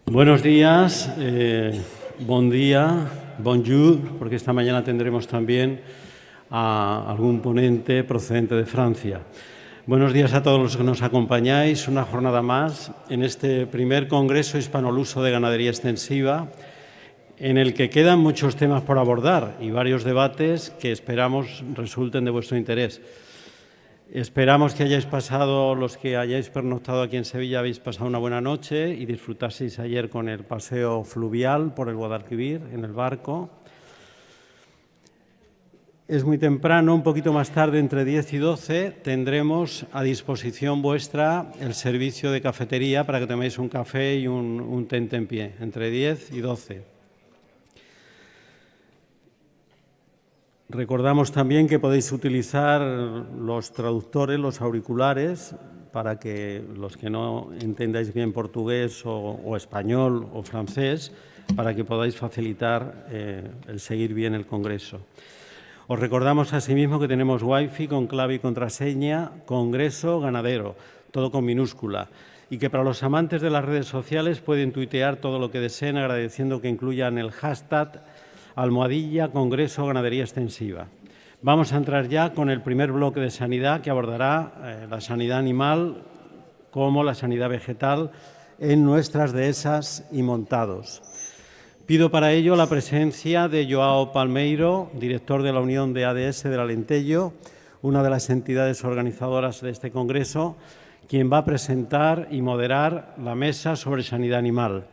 Buenos días, bon día, bonjour, porque esta mañana tendremos también a algún ponente procedente de Francia. Buenos días a todos los que nos acompañáis, una jornada más en este primer Congreso Hispanoluso de Ganadería Extensiva, en el que quedan muchos temas por abordar y varios debates que esperamos resulten de vuestro interés. Esperamos que hayáis pasado, los que hayáis pernoctado aquí en Sevilla, habéis pasado una buena noche y disfrutaseis ayer con el paseo fluvial por el Guadalquivir en el barco. Es muy temprano, un poquito más tarde, entre 10 y 12, tendremos a disposición vuestra el servicio de cafetería para que toméis un café y un tentempié, entre 10 y 12. Recordamos también que podéis utilizar los traductores, los auriculares, para que los que no entendáis bien portugués o español o francés, para que podáis facilitar el seguir bien el Congreso. Os recordamos asimismo que tenemos Wi-Fi con clave y contraseña, Congreso Ganadero, todo con minúscula, y que para los amantes de las redes sociales pueden tuitear todo lo que deseen, agradeciendo que incluyan el hashtag #Congreso Ganadería Extensiva. Vamos a entrar ya con el primer bloque de sanidad que abordará la sanidad animal como la sanidad vegetal en nuestras dehesas y montados. Pido para ello la presencia de Joao Palmeiro, director de la Unión de ADS del Alentejo, una de las entidades organizadoras de este congreso, quien va a presentar y moderar la mesa sobre sanidad animal.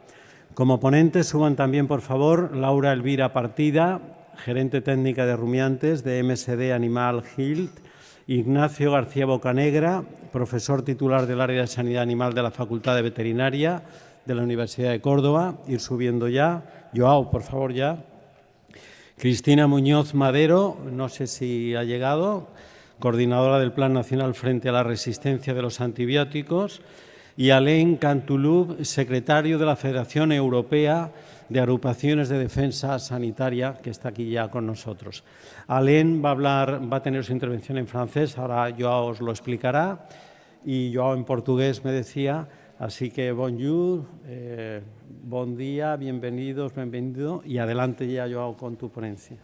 Como ponentes suban también, por favor, Laura Elvira Partida, gerente técnica de rumiantes de MSD Animal Health, Ignacio García Bocanegra, profesor titular del área de sanidad animal de la Facultad de Veterinaria de la Universidad de Córdoba, ir subiendo ya. Joao, por favor, ya. Cristina Muñoz Madero, no sé si ha llegado, coordinadora del Plan Nacional frente a la resistencia de los antibióticos, y Alain Cantulub, secretario de la Federación Europea de Agrupaciones de Defensa Sanitaria, que está aquí ya con nosotros. Alain va a tener su intervención en francés, ahora Joao os lo explicará, y Joao en portugués me decía, así que bonjour, bon día, bienvenido, y adelante ya Joao con tu ponencia.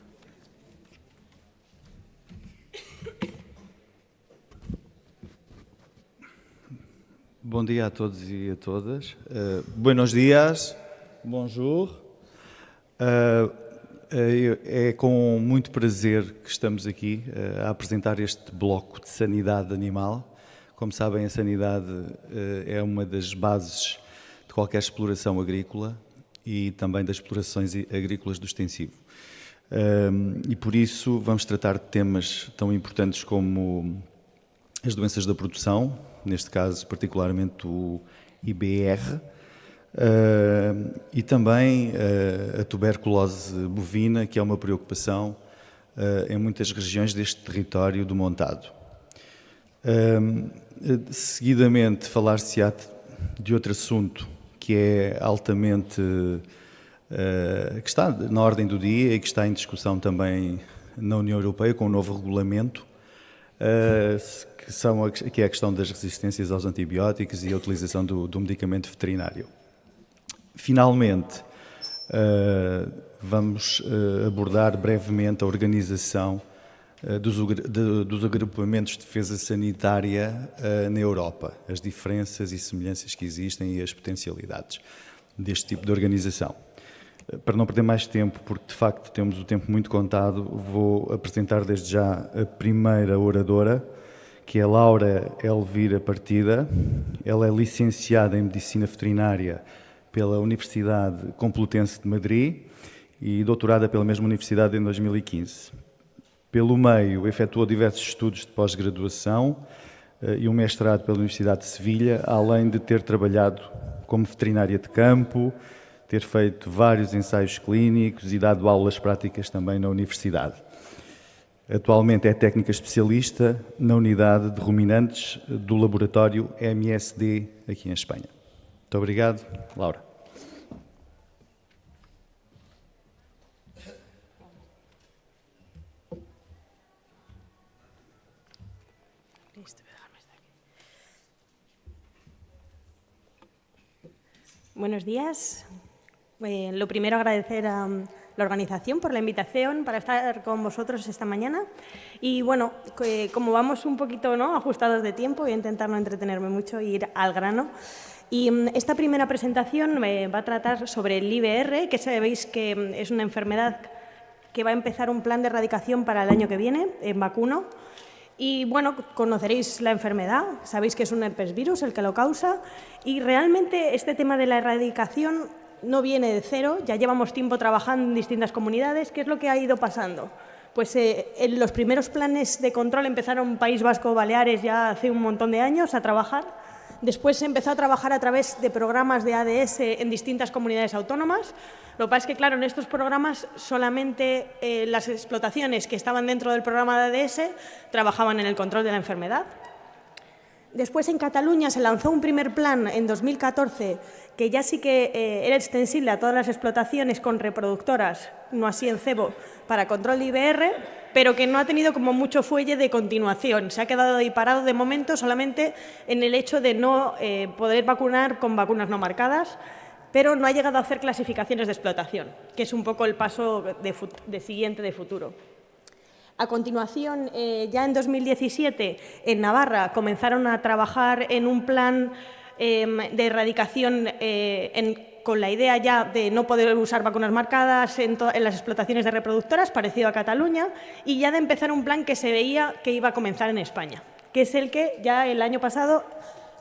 Bom dia a todos e a todas. Buenos dias, bonjour. É com muito prazer que estamos aqui a apresentar este bloco de sanidade animal. Como sabem, a sanidade é uma das bases de qualquer exploração agrícola e também das explorações agrícolas do extensivo. E por isso vamos tratar de temas tão importantes como as doenças da produção, neste caso particularmente o IBR, e também a tuberculose bovina, que é uma preocupação em muitas regiões deste território do montado. Seguidamente falar-se-á de outro assunto que é altamente, que está na ordem do dia e que está em discussão também na União Europeia com o novo regulamento, que é a questão das resistências aos antibióticos e a utilização do medicamento veterinário. Finalmente, vamos abordar brevemente a organização dos agrupamentos de defesa sanitária na Europa, as diferenças e semelhanças que existem e as potencialidades deste tipo de organização. Para não perder mais tempo, porque de facto temos o tempo muito contado, vou apresentar desde já a primeira oradora, que é Laura Elvira Partida. Ela é licenciada em Medicina Veterinária pela Universidade Complutense de Madrid e doutorada pela mesma universidade em 2015. Pelo meio, efetuou diversos estudos de pós-graduação e um mestrado pela Universidade de Sevilha, além de ter trabalhado como veterinária de campo, ter feito vários ensaios clínicos e dado aulas práticas também na universidade. Atualmente é técnica especialista na unidade de ruminantes do laboratório MSD aqui em Espanha. Muito obrigado, Laura. Buenos días. Lo primero, agradecer a la organización por la invitación para estar con vosotros esta mañana. Y bueno, como vamos un poquito, ¿no?, ajustados de tiempo, voy a intentar no entretenerme mucho e ir al grano. Y esta primera presentación va a tratar sobre el IBR, que sabéis que es una enfermedad que va a empezar un plan de erradicación para el año que viene en vacuno. Y bueno, conoceréis la enfermedad, sabéis que es un herpesvirus el que lo causa, y realmente este tema de la erradicación no viene de cero, ya llevamos tiempo trabajando en distintas comunidades. ¿Qué es lo que ha ido pasando? Pues en los primeros planes de control empezaron País Vasco, Baleares ya hace un montón de años a trabajar. Después se empezó a trabajar a través de programas de ADS en distintas comunidades autónomas. Lo que pasa es que, claro, en estos programas solamente las explotaciones que estaban dentro del programa de ADS trabajaban en el control de la enfermedad. Después, en Cataluña, se lanzó un primer plan en 2014 que ya sí que era extensible a todas las explotaciones con reproductoras, no así en cebo, para control de IBR, pero que no ha tenido como mucho fuelle de continuación. Se ha quedado ahí parado de momento solamente en el hecho de no poder vacunar con vacunas no marcadas, pero no ha llegado a hacer clasificaciones de explotación, que es un poco el paso siguiente de futuro. A continuación, ya en 2017, en Navarra comenzaron a trabajar en un plan de erradicación con la idea ya de no poder usar vacunas marcadas en las explotaciones de reproductoras, parecido a Cataluña, y ya de empezar un plan que se veía que iba a comenzar en España, que es el que ya el año pasado,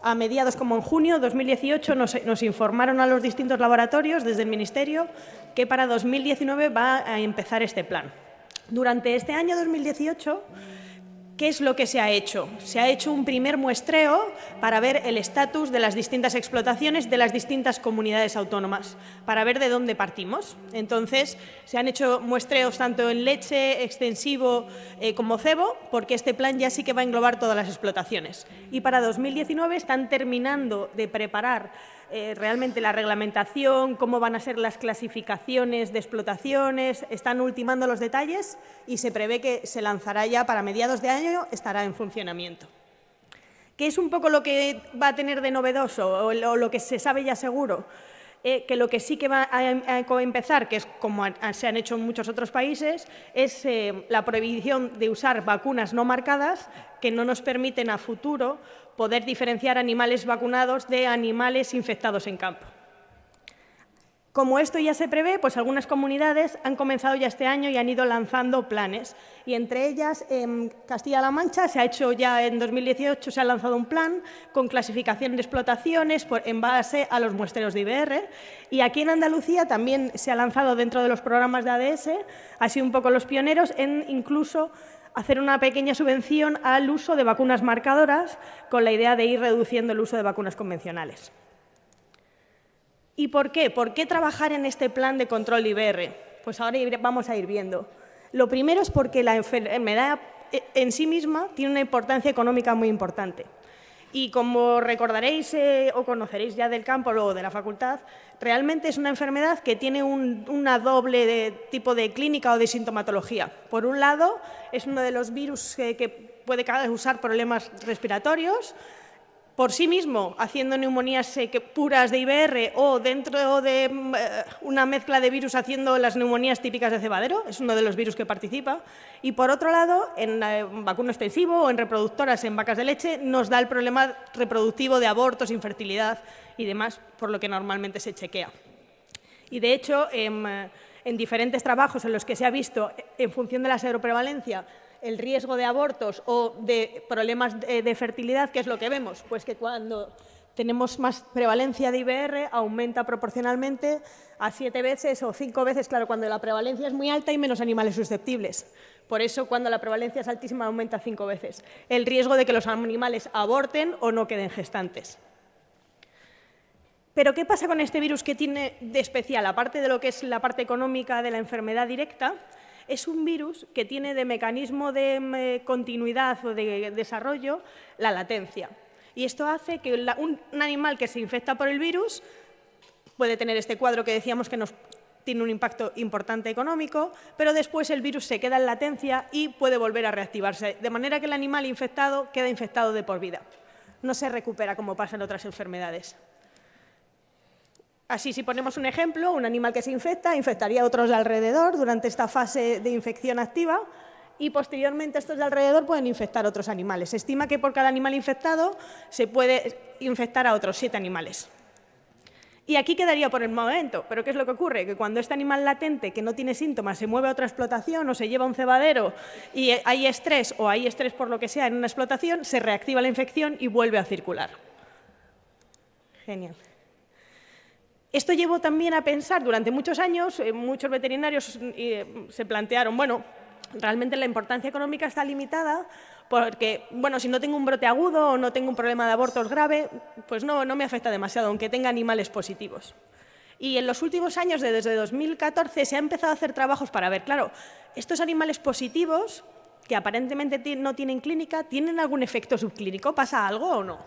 a mediados como en junio de 2018, nos informaron a los distintos laboratorios desde el Ministerio que para 2019 va a empezar este plan. Durante este año 2018, ¿qué es lo que se ha hecho? Se ha hecho un primer muestreo para ver el estatus de las distintas explotaciones de las distintas comunidades autónomas, para ver de dónde partimos. Entonces, se han hecho muestreos tanto en leche, extensivo como cebo, porque este plan ya sí que va a englobar todas las explotaciones. Y para 2019 están terminando de preparar realmente la reglamentación, cómo van a ser las clasificaciones de explotaciones, están ultimando los detalles y se prevé que se lanzará ya para mediados de año, estará en funcionamiento. ¿Qué es un poco lo que va a tener de novedoso o lo que se sabe ya seguro? Que lo que sí que va a empezar, que es como se han hecho en muchos otros países, es la prohibición de usar vacunas no marcadas que no nos permiten a futuro poder diferenciar animales vacunados de animales infectados en campo. Como esto ya se prevé, pues algunas comunidades han comenzado ya este año y han ido lanzando planes. Y entre ellas, en Castilla-La Mancha, se ha hecho ya en 2018, se ha lanzado un plan con clasificación de explotaciones en base a los muestreos de IBR. Y aquí en Andalucía también se ha lanzado dentro de los programas de ADS, ha sido un poco los pioneros en incluso hacer una pequeña subvención al uso de vacunas marcadoras con la idea de ir reduciendo el uso de vacunas convencionales. ¿Y por qué? ¿Por qué trabajar en este plan de control de IBR? Pues ahora vamos a ir viendo. Lo primero es porque la enfermedad en sí misma tiene una importancia económica muy importante. Y como recordaréis o conoceréis ya del campo o de la facultad, realmente es una enfermedad que tiene una doble tipo de clínica o de sintomatología. Por un lado, es uno de los virus que puede causar problemas respiratorios, por sí mismo, haciendo neumonías puras de IBR o dentro de una mezcla de virus haciendo las neumonías típicas de cebadero, es uno de los virus que participa. Y por otro lado, en vacuno extensivo o en reproductoras en vacas de leche, nos da el problema reproductivo de abortos, infertilidad y demás, por lo que normalmente se chequea. Y de hecho, en diferentes trabajos en los que se ha visto, en función de la seroprevalencia, el riesgo de abortos o de problemas de fertilidad, ¿qué es lo que vemos? Pues que cuando tenemos más prevalencia de IBR, aumenta proporcionalmente a 7 veces o 5 veces, claro, cuando la prevalencia es muy alta hay menos animales susceptibles. Por eso, cuando la prevalencia es altísima, aumenta 5 veces el riesgo de que los animales aborten o no queden gestantes. Pero, ¿qué pasa con este virus que tiene de especial? Aparte de lo que es la parte económica de la enfermedad directa, es un virus que tiene de mecanismo de continuidad o de desarrollo la latencia. Y esto hace que un animal que se infecta por el virus puede tener este cuadro que decíamos que nos tiene un impacto importante económico, pero después el virus se queda en latencia y puede volver a reactivarse, de manera que el animal infectado queda infectado de por vida. No se recupera como pasa en otras enfermedades. Así, si ponemos un ejemplo, un animal que se infecta, infectaría a otros de alrededor durante esta fase de infección activa y posteriormente estos de alrededor pueden infectar a otros animales. Se estima que por cada animal infectado se puede infectar a otros 7 animales. Y aquí quedaría por el momento, pero ¿qué es lo que ocurre? Que cuando este animal latente que no tiene síntomas se mueve a otra explotación o se lleva a un cebadero y hay estrés o hay estrés por lo que sea en una explotación, se reactiva la infección y vuelve a circular. Genial. Esto llevó también a pensar durante muchos años, muchos veterinarios se plantearon, bueno, realmente la importancia económica está limitada porque, bueno, si no tengo un brote agudo o no tengo un problema de abortos grave, pues no me afecta demasiado, aunque tenga animales positivos. Y en los últimos años, desde 2014, se ha empezado a hacer trabajos para ver, claro, estos animales positivos, que aparentemente no tienen clínica, ¿tienen algún efecto subclínico? ¿Pasa algo o no?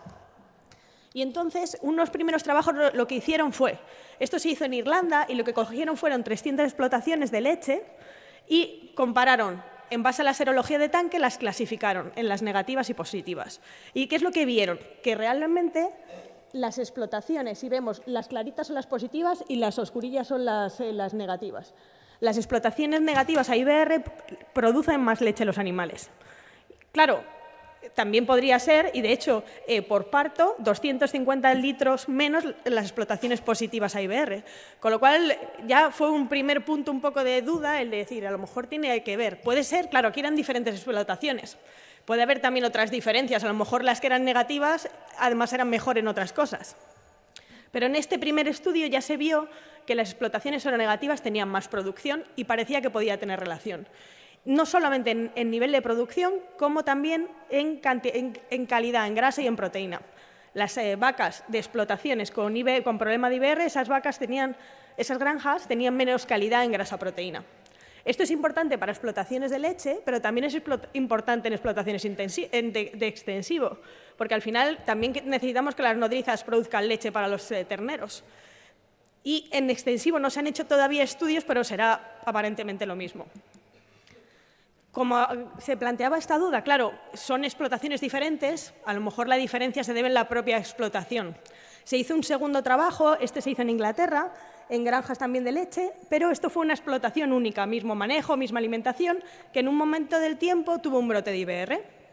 Y entonces, unos primeros trabajos lo que hicieron fue, esto se hizo en Irlanda y lo que cogieron fueron 300 explotaciones de leche y compararon, en base a la serología de tanque, las clasificaron en las negativas y positivas. ¿Y qué es lo que vieron? Que realmente las explotaciones, si vemos, las claritas son las positivas y las oscurillas son las negativas. Las explotaciones negativas a IBR producen más leche los animales. Claro, también podría ser, y de hecho, por parto, 250 litros menos las explotaciones positivas a IBR. Con lo cual, ya fue un primer punto un poco de duda el de decir, a lo mejor tiene que ver. Puede ser, claro, aquí eran diferentes explotaciones. Puede haber también otras diferencias. A lo mejor las que eran negativas, además, eran mejor en otras cosas. Pero en este primer estudio ya se vio que las explotaciones seronegativas tenían más producción y parecía que podía tener relación. No solamente en nivel de producción, como también en calidad, en grasa y en proteína. Las vacas de explotaciones con problema de IBR, esas granjas tenían menos calidad en grasa-proteína. Esto es importante para explotaciones de leche, pero también es importante en explotaciones de extensivo, porque al final también necesitamos que las nodrizas produzcan leche para los terneros. Y en extensivo no se han hecho todavía estudios, pero será aparentemente lo mismo. Como se planteaba esta duda, claro, son explotaciones diferentes, a lo mejor la diferencia se debe en la propia explotación. Se hizo un segundo trabajo, este se hizo en Inglaterra, en granjas también de leche, pero esto fue una explotación única, mismo manejo, misma alimentación, que en un momento del tiempo tuvo un brote de IBR.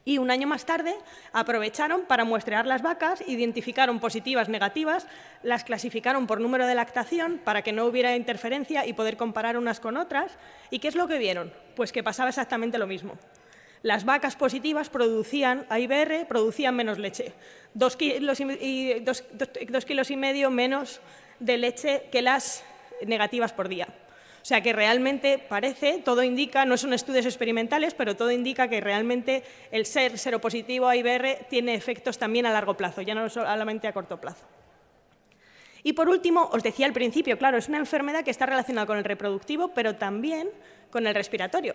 Y un año más tarde aprovecharon para muestrear las vacas, identificaron positivas, negativas, las clasificaron por número de lactación para que no hubiera interferencia y poder comparar unas con otras. ¿Y qué es lo que vieron? Pues que pasaba exactamente lo mismo. Las vacas positivas producían, a IBR, producían menos leche, 2,5 kilos menos de leche que las negativas por día. O sea que realmente parece, todo indica, no son estudios experimentales, pero todo indica que realmente el ser seropositivo a IBR tiene efectos también a largo plazo, ya no solamente a corto plazo. Y por último, os decía al principio, claro, es una enfermedad que está relacionada con el reproductivo, pero también con el respiratorio.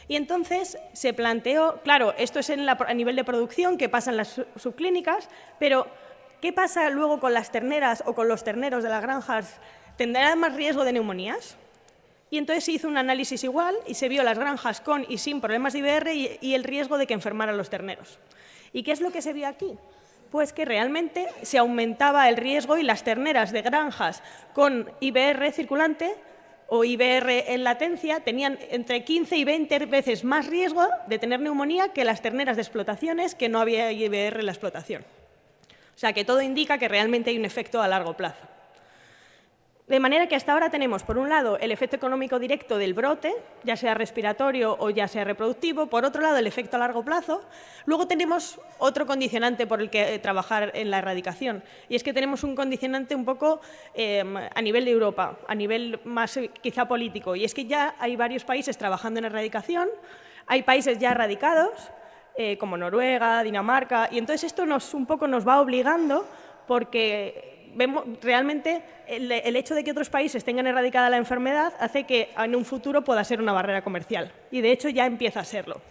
Y entonces se planteó, claro, esto es a nivel de producción, que pasa en las subclínicas, pero ¿qué pasa luego con las terneras o con los terneros de las granjas? ¿Tendrán más riesgo de neumonías? Y entonces se hizo un análisis igual y se vio las granjas con y sin problemas de IBR y el riesgo de que enfermaran los terneros. ¿Y qué es lo que se vio aquí? Pues que realmente se aumentaba el riesgo y las terneras de granjas con IBR circulante o IBR en latencia tenían entre 15 y 20 veces más riesgo de tener neumonía que las terneras de explotaciones que no había IBR en la explotación. O sea que todo indica que realmente hay un efecto a largo plazo. De manera que hasta ahora tenemos, por un lado, el efecto económico directo del brote, ya sea respiratorio o ya sea reproductivo, por otro lado, el efecto a largo plazo. Luego tenemos otro condicionante por el que trabajar en la erradicación, y es que tenemos un condicionante un poco a nivel de Europa, a nivel más quizá político, y es que ya hay varios países trabajando en erradicación, hay países ya erradicados, como Noruega, Dinamarca, y entonces esto un poco nos va obligando porque realmente el hecho de que otros países tengan erradicada la enfermedad hace que en un futuro pueda ser una barrera comercial. Y de hecho ya empieza a serlo.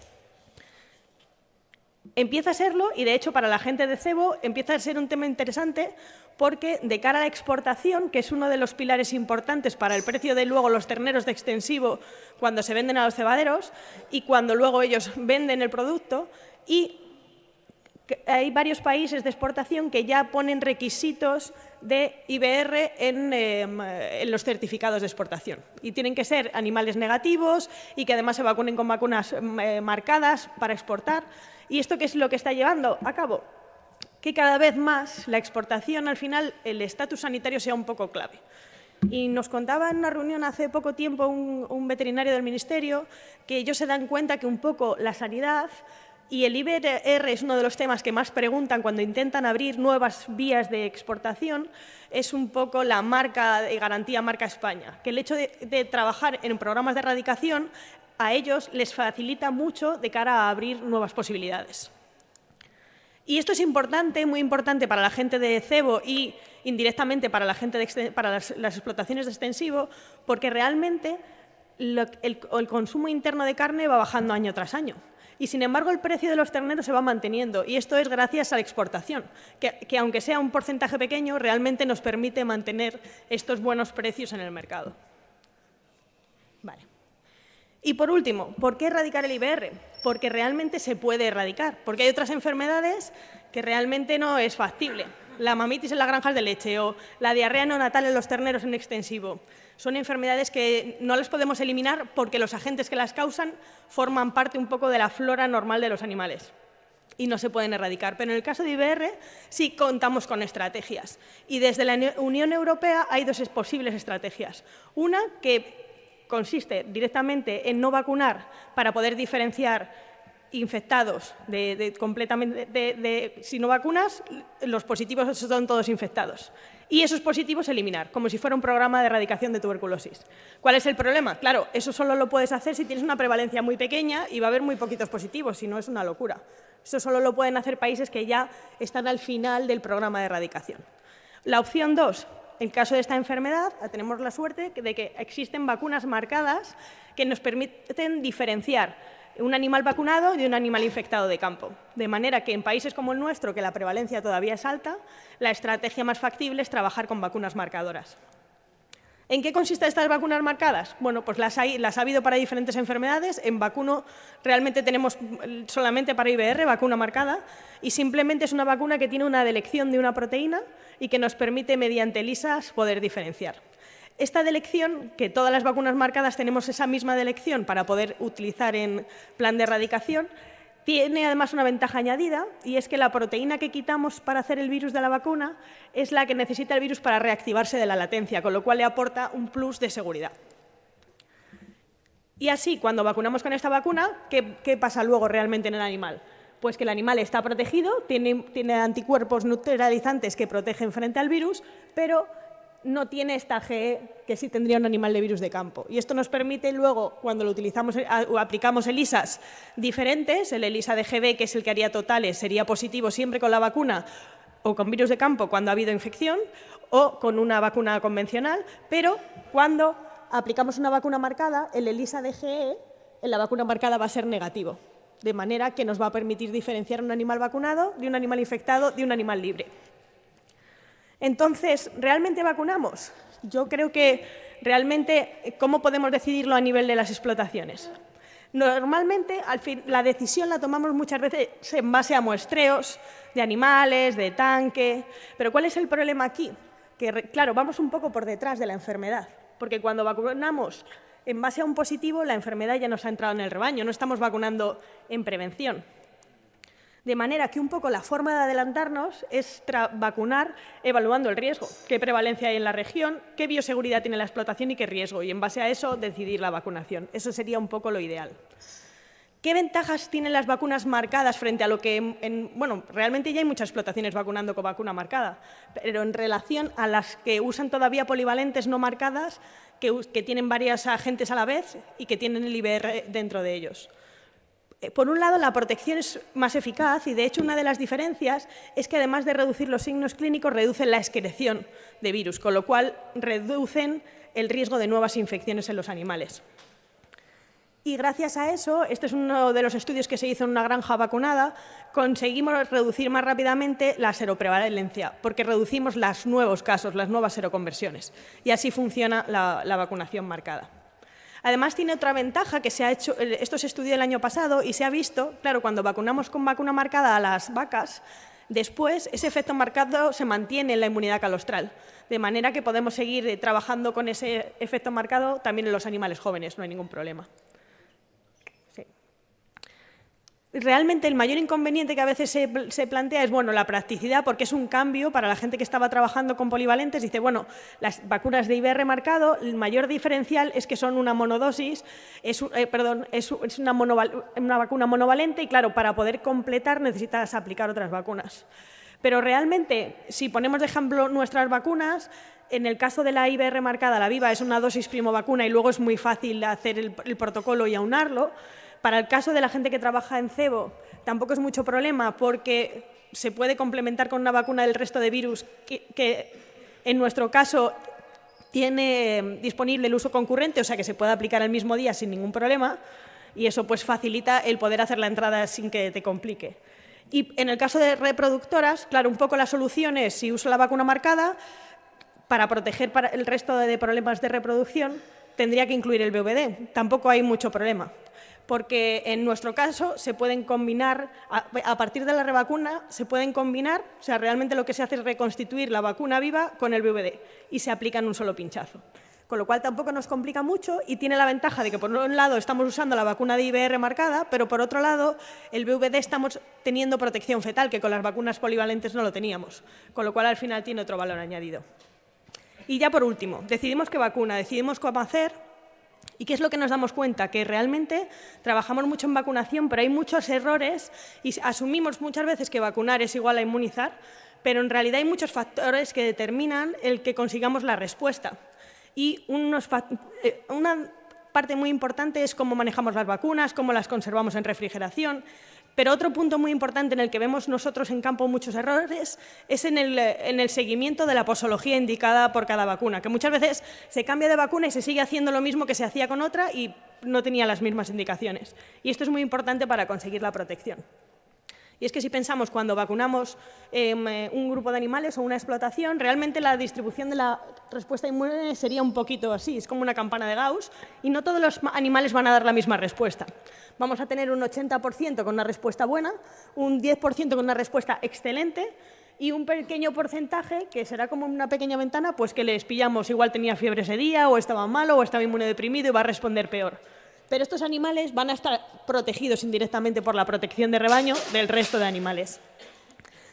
Empieza a serlo y de hecho para la gente de cebo empieza a ser un tema interesante porque de cara a la exportación, que es uno de los pilares importantes para el precio de luego los terneros de extensivo cuando se venden a los cebaderos y cuando luego ellos venden el producto, y Hay varios países de exportación que ya ponen requisitos de IBR en los certificados de exportación. Y tienen que ser animales negativos y que además se vacunen con vacunas marcadas para exportar. ¿Y esto qué es lo que está llevando a cabo? Que cada vez más la exportación, al final, el estatus sanitario sea un poco clave. Y nos contaba en una reunión hace poco tiempo un veterinario del Ministerio que ellos se dan cuenta que un poco la sanidad y el IBR es uno de los temas que más preguntan cuando intentan abrir nuevas vías de exportación, es un poco la marca de garantía marca España, que el hecho de trabajar en programas de erradicación a ellos les facilita mucho de cara a abrir nuevas posibilidades. Y esto es importante, muy importante para la gente de cebo y indirectamente para la gente para las explotaciones de extensivo, porque realmente el consumo interno de carne va bajando año tras año. Y, sin embargo, el precio de los terneros se va manteniendo, y esto es gracias a la exportación, que aunque sea un porcentaje pequeño, realmente nos permite mantener estos buenos precios en el mercado. Vale. Y, por último, ¿por qué erradicar el IBR? Porque realmente se puede erradicar, porque hay otras enfermedades que realmente no es factible. La mamitis en las granjas de leche o la diarrea neonatal en los terneros en extensivo. Son enfermedades que no las podemos eliminar porque los agentes que las causan forman parte un poco de la flora normal de los animales y no se pueden erradicar. Pero en el caso de IBR sí contamos con estrategias. Y desde la Unión Europea hay dos posibles estrategias. Una que consiste directamente en no vacunar para poder diferenciar infectados si no vacunas, los positivos son todos infectados. Y esos positivos eliminar, como si fuera un programa de erradicación de tuberculosis. ¿Cuál es el problema? Claro, eso solo lo puedes hacer si tienes una prevalencia muy pequeña y va a haber muy poquitos positivos, si no es una locura. Eso solo lo pueden hacer países que ya están al final del programa de erradicación. La opción 2, en caso de esta enfermedad, tenemos la suerte de que existen vacunas marcadas que nos permiten diferenciar un animal vacunado de un animal infectado de campo. De manera que en países como el nuestro, que la prevalencia todavía es alta, la estrategia más factible es trabajar con vacunas marcadoras. ¿En qué consisten estas vacunas marcadas? Bueno, pues las ha habido para diferentes enfermedades. En vacuno realmente tenemos solamente para IBR, vacuna marcada, y simplemente es una vacuna que tiene una delección de una proteína y que nos permite, mediante ELISAs, poder diferenciar. Esta delección, que todas las vacunas marcadas tenemos esa misma delección para poder utilizar en plan de erradicación, tiene además una ventaja añadida, y es que la proteína que quitamos para hacer el virus de la vacuna es la que necesita el virus para reactivarse de la latencia, con lo cual le aporta un plus de seguridad. Y así, cuando vacunamos con esta vacuna, ¿qué pasa luego realmente en el animal? Pues que el animal está protegido, tiene anticuerpos neutralizantes que protegen frente al virus, pero no tiene esta GE que sí tendría un animal de virus de campo. Y esto nos permite luego, cuando lo utilizamos o aplicamos ELISAs diferentes, el ELISA de GB, que es el que haría totales, sería positivo siempre con la vacuna o con virus de campo cuando ha habido infección, o con una vacuna convencional, pero cuando aplicamos una vacuna marcada, el ELISA de GE en la vacuna marcada va a ser negativo, de manera que nos va a permitir diferenciar un animal vacunado de un animal infectado de un animal libre. Entonces, ¿realmente vacunamos? Yo creo que realmente, ¿cómo podemos decidirlo a nivel de las explotaciones? Normalmente, la decisión la tomamos muchas veces en base a muestreos de animales, de tanque. Pero ¿cuál es el problema aquí? Que, claro, vamos un poco por detrás de la enfermedad, porque cuando vacunamos en base a un positivo, la enfermedad ya nos ha entrado en el rebaño, no estamos vacunando en prevención. De manera que un poco la forma de adelantarnos es vacunar evaluando el riesgo, qué prevalencia hay en la región, qué bioseguridad tiene la explotación y qué riesgo, y en base a eso decidir la vacunación. Eso sería un poco lo ideal. ¿Qué ventajas tienen las vacunas marcadas frente a lo que, bueno, realmente ya hay muchas explotaciones vacunando con vacuna marcada, pero en relación a las que usan todavía polivalentes no marcadas, que tienen varios agentes a la vez y que tienen el IBR dentro de ellos? Por un lado, la protección es más eficaz y, de hecho, una de las diferencias es que, además de reducir los signos clínicos, reducen la excreción de virus, con lo cual reducen el riesgo de nuevas infecciones en los animales. Y gracias a eso, este es uno de los estudios que se hizo en una granja vacunada, conseguimos reducir más rápidamente la seroprevalencia, porque reducimos los nuevos casos, las nuevas seroconversiones. Y así funciona la vacunación marcada. Además, tiene otra ventaja que se ha hecho, esto se estudió el año pasado y se ha visto, claro, cuando vacunamos con vacuna marcada a las vacas, después ese efecto marcado se mantiene en la inmunidad calostral, de manera que podemos seguir trabajando con ese efecto marcado también en los animales jóvenes, no hay ningún problema. Realmente el mayor inconveniente que a veces se plantea es la practicidad, porque es un cambio para la gente que estaba trabajando con polivalentes. Dice, bueno, las vacunas de IBR marcado, el mayor diferencial es que son una monodosis, es una vacuna monovalente y, claro, para poder completar necesitas aplicar otras vacunas. Pero realmente, si ponemos de ejemplo nuestras vacunas, en el caso de la IBR marcada, la viva, es una dosis primo vacuna y luego es muy fácil hacer el protocolo y aunarlo. Para el caso de la gente que trabaja en cebo, tampoco es mucho problema porque se puede complementar con una vacuna del resto de virus que en nuestro caso tiene disponible el uso concurrente, o sea que se puede aplicar el mismo día sin ningún problema y eso pues facilita el poder hacer la entrada sin que te complique. Y en el caso de reproductoras, claro, un poco la solución es si uso la vacuna marcada para proteger para el resto de problemas de reproducción, tendría que incluir el VVD. Tampoco hay mucho problema, porque en nuestro caso se pueden combinar, a partir de la revacuna, se pueden combinar, o sea, realmente lo que se hace es reconstituir la vacuna viva con el VVD y se aplica en un solo pinchazo. Con lo cual tampoco nos complica mucho y tiene la ventaja de que por un lado estamos usando la vacuna de IBR marcada, pero por otro lado el VVD estamos teniendo protección fetal, que con las vacunas polivalentes no lo teníamos, con lo cual al final tiene otro valor añadido. Y ya por último, decidimos qué vacuna, decidimos cómo hacer. ¿Y qué es lo que nos damos cuenta? Que realmente trabajamos mucho en vacunación, pero hay muchos errores y asumimos muchas veces que vacunar es igual a inmunizar, pero en realidad hay muchos factores que determinan el que consigamos la respuesta. Y una parte muy importante es cómo manejamos las vacunas, cómo las conservamos en refrigeración. Pero otro punto muy importante en el que vemos nosotros en campo muchos errores es en el seguimiento de la posología indicada por cada vacuna, que muchas veces se cambia de vacuna y se sigue haciendo lo mismo que se hacía con otra y no tenía las mismas indicaciones. Y esto es muy importante para conseguir la protección. Y es que si pensamos cuando vacunamos un grupo de animales o una explotación, realmente la distribución de la respuesta inmune sería un poquito así, es como una campana de Gauss y no todos los animales van a dar la misma respuesta. Vamos a tener un 80% con una respuesta buena, un 10% con una respuesta excelente y un pequeño porcentaje, que será como una pequeña ventana, pues que les pillamos, igual tenía fiebre ese día o estaba malo o estaba inmunodeprimido y va a responder peor. Pero estos animales van a estar protegidos indirectamente por la protección de rebaño del resto de animales.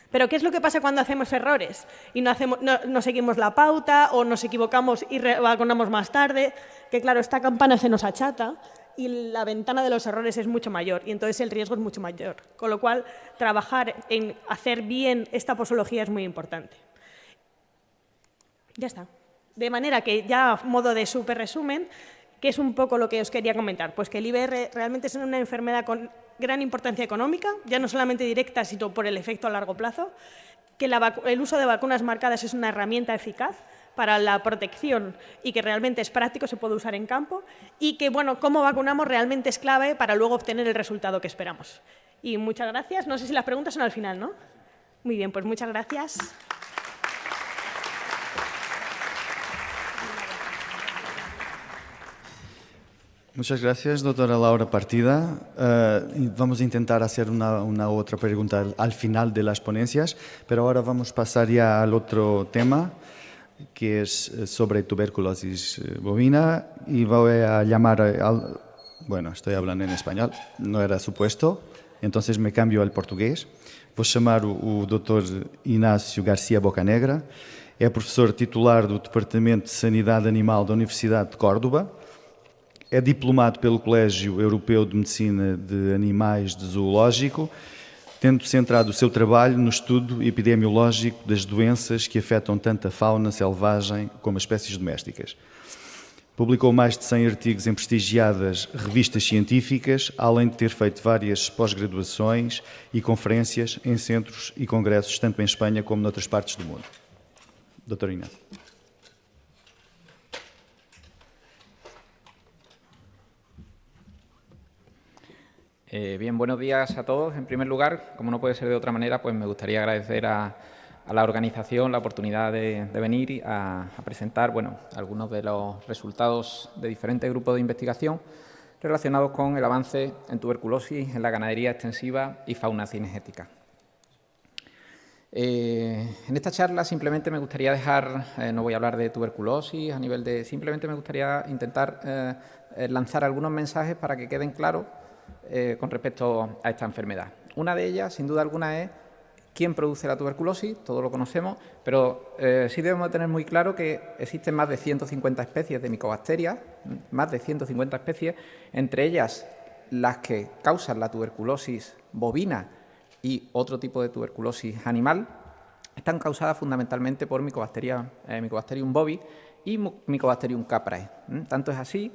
Pero ¿qué es lo que pasa cuando hacemos errores y no seguimos la pauta o nos equivocamos y vacunamos más tarde? Que claro, esta campana se nos achata y la ventana de los errores es mucho mayor y entonces el riesgo es mucho mayor. Con lo cual, trabajar en hacer bien esta posología es muy importante. Ya está. De manera que ya a modo de súper resumen, ¿qué es un poco lo que os quería comentar? Pues que el IBR realmente es una enfermedad con gran importancia económica, ya no solamente directa, sino por el efecto a largo plazo, que el uso de vacunas marcadas es una herramienta eficaz para la protección y que realmente es práctico, se puede usar en campo, y que, bueno, cómo vacunamos realmente es clave para luego obtener el resultado que esperamos. Y muchas gracias. No sé si las preguntas son al final, ¿no? Muy bien, pues muchas gracias. Muchas gracias, doctora Laura Partida. Vamos a intentar hacer una otra pregunta al final de las ponencias, pero ahora vamos a pasar ya al otro tema, que es sobre tuberculosis bovina, y voy a llamar bueno, estoy hablando en español, no era supuesto, entonces me cambio al português. Vou chamar o Dr. Inácio Garcia Bocanegra, é professor titular do Departamento de Sanidade Animal da Universidade de Córdoba, é diplomado pelo Colégio Europeu de Medicina de Animais de Zoológico, tendo centrado o seu trabalho no estudo epidemiológico das doenças que afetam tanto a fauna selvagem como as espécies domésticas. Publicou mais de 100 artigos em prestigiadas revistas científicas, além de ter feito várias pós-graduações e conferências em centros e congressos, tanto em Espanha como noutras partes do mundo. Dr. Inácio. Bien, buenos días a todos. En primer lugar, como no puede ser de otra manera, pues me gustaría agradecer a a la organización la oportunidad de venir a presentar algunos de los resultados de diferentes grupos de investigación relacionados con el avance en tuberculosis en la ganadería extensiva y fauna cinegética. En esta charla simplemente me gustaría dejar, no voy a hablar de tuberculosis a nivel de, simplemente me gustaría intentar lanzar algunos mensajes para que queden claros con respecto a esta enfermedad. Una de ellas, sin duda alguna, es quién produce la tuberculosis, todos lo conocemos, pero sí debemos tener muy claro que existen más de 150 especies de micobacterias, más de 150 especies, entre ellas las que causan la tuberculosis bovina y otro tipo de tuberculosis animal, están causadas fundamentalmente por Mycobacterium bovis y Mycobacterium caprae. Tanto es así